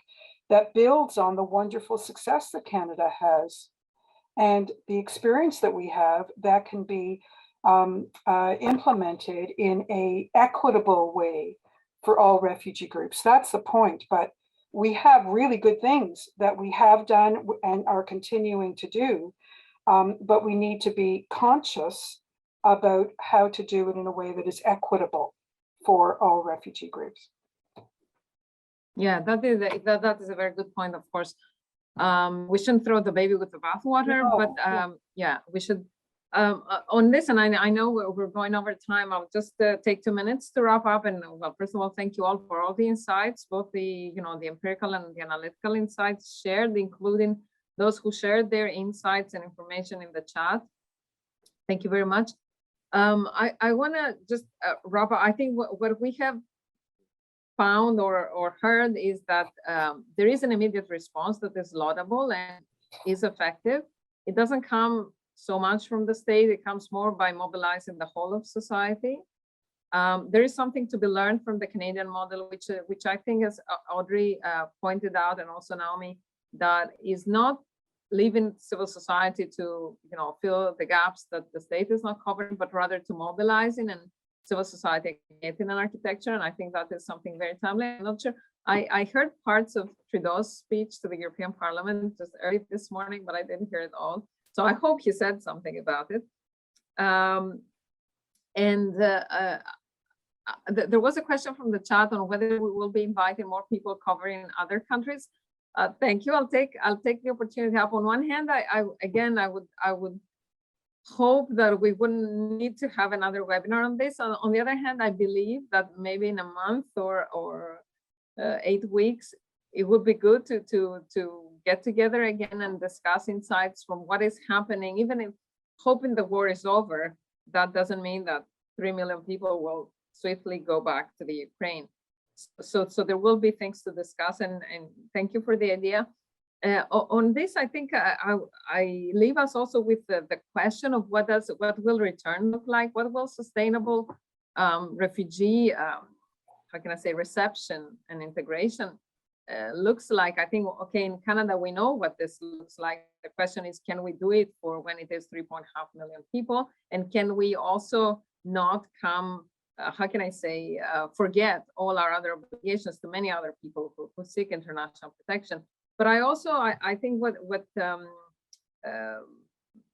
that builds on the wonderful success that Canada has and the experience that we have that can be implemented in an equitable way for all refugee groups. That's the point. But we have really good things that we have done and are continuing to do, but we need to be conscious about how to do it in a way that is equitable for all refugee groups. Yeah, that is a very good point, of course. We shouldn't throw the baby with the bathwater, no, but yeah, we should. On this, and I know we're going over time, I'll just take 2 minutes to wrap up. And well, first of all, thank you all for all the insights, both the the empirical and the analytical insights shared, including those who shared their insights and information in the chat. Thank you very much. I want to just wrap up. I think what we have found or heard is that there is an immediate response that is laudable and is effective. It doesn't come so much from the state, it comes more by mobilizing the whole of society. There is something to be learned from the Canadian model, which I think, as Audrey pointed out, and also Naomi, that is not leaving civil society to fill the gaps that the state is not covering, but rather to mobilizing and civil society in an architecture. And I think that is something very timely. I'm not sure. I heard parts of Trudeau's speech to the European Parliament just early this morning, but I didn't hear it all. So I hope he said something about it. There was a question from the chat on whether we will be inviting more people covering other countries. Thank you. I'll take the opportunity to help. On one hand, I would hope that we wouldn't need to have another webinar on this. On the other hand, I believe that maybe in a month or 8 weeks, it would be good to get together again and discuss insights from what is happening. Even if hoping the war is over, that doesn't mean that 3 million people will swiftly go back to the Ukraine. So there will be things to discuss, and thank you for the idea. On this, I think I leave us also with the question of what will return look like? What will sustainable refugee, how can I say, reception and integration looks like? I think, okay, in Canada, we know what this looks like. The question is, can we do it for when it is 3.5 million people? And can we also not come, how can I say, forget all our other obligations to many other people who seek international protection? But I think what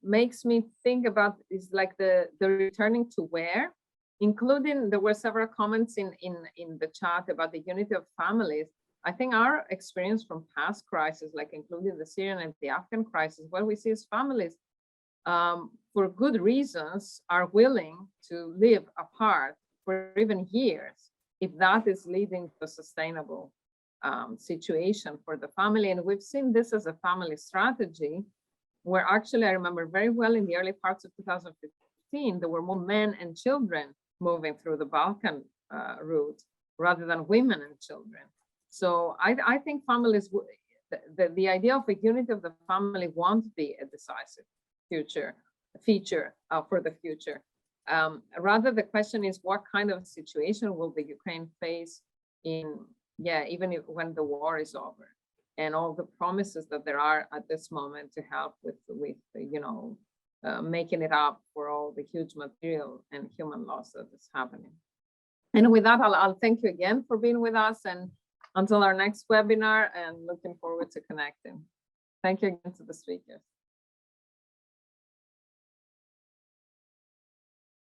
makes me think about is like the returning to where, including, there were several comments in the chat about the unity of families. I think our experience from past crises, like including the Syrian and the Afghan crisis, what we see is families, for good reasons, are willing to live apart for even years, if that is leading to a sustainable situation for the family. And we've seen this as a family strategy, where actually I remember very well in the early parts of 2015, there were more men and children moving through the Balkan route rather than women and children. So I think families, the idea of a unity of the family won't be a decisive feature for the future. Rather, the question is, what kind of situation will the Ukraine face in, even when the war is over, and all the promises that there are at this moment to help with making it up for all the huge material and human loss that is happening. And with that, I'll thank you again for being with us, and until our next webinar, and looking forward to connecting. Thank you again to the speakers.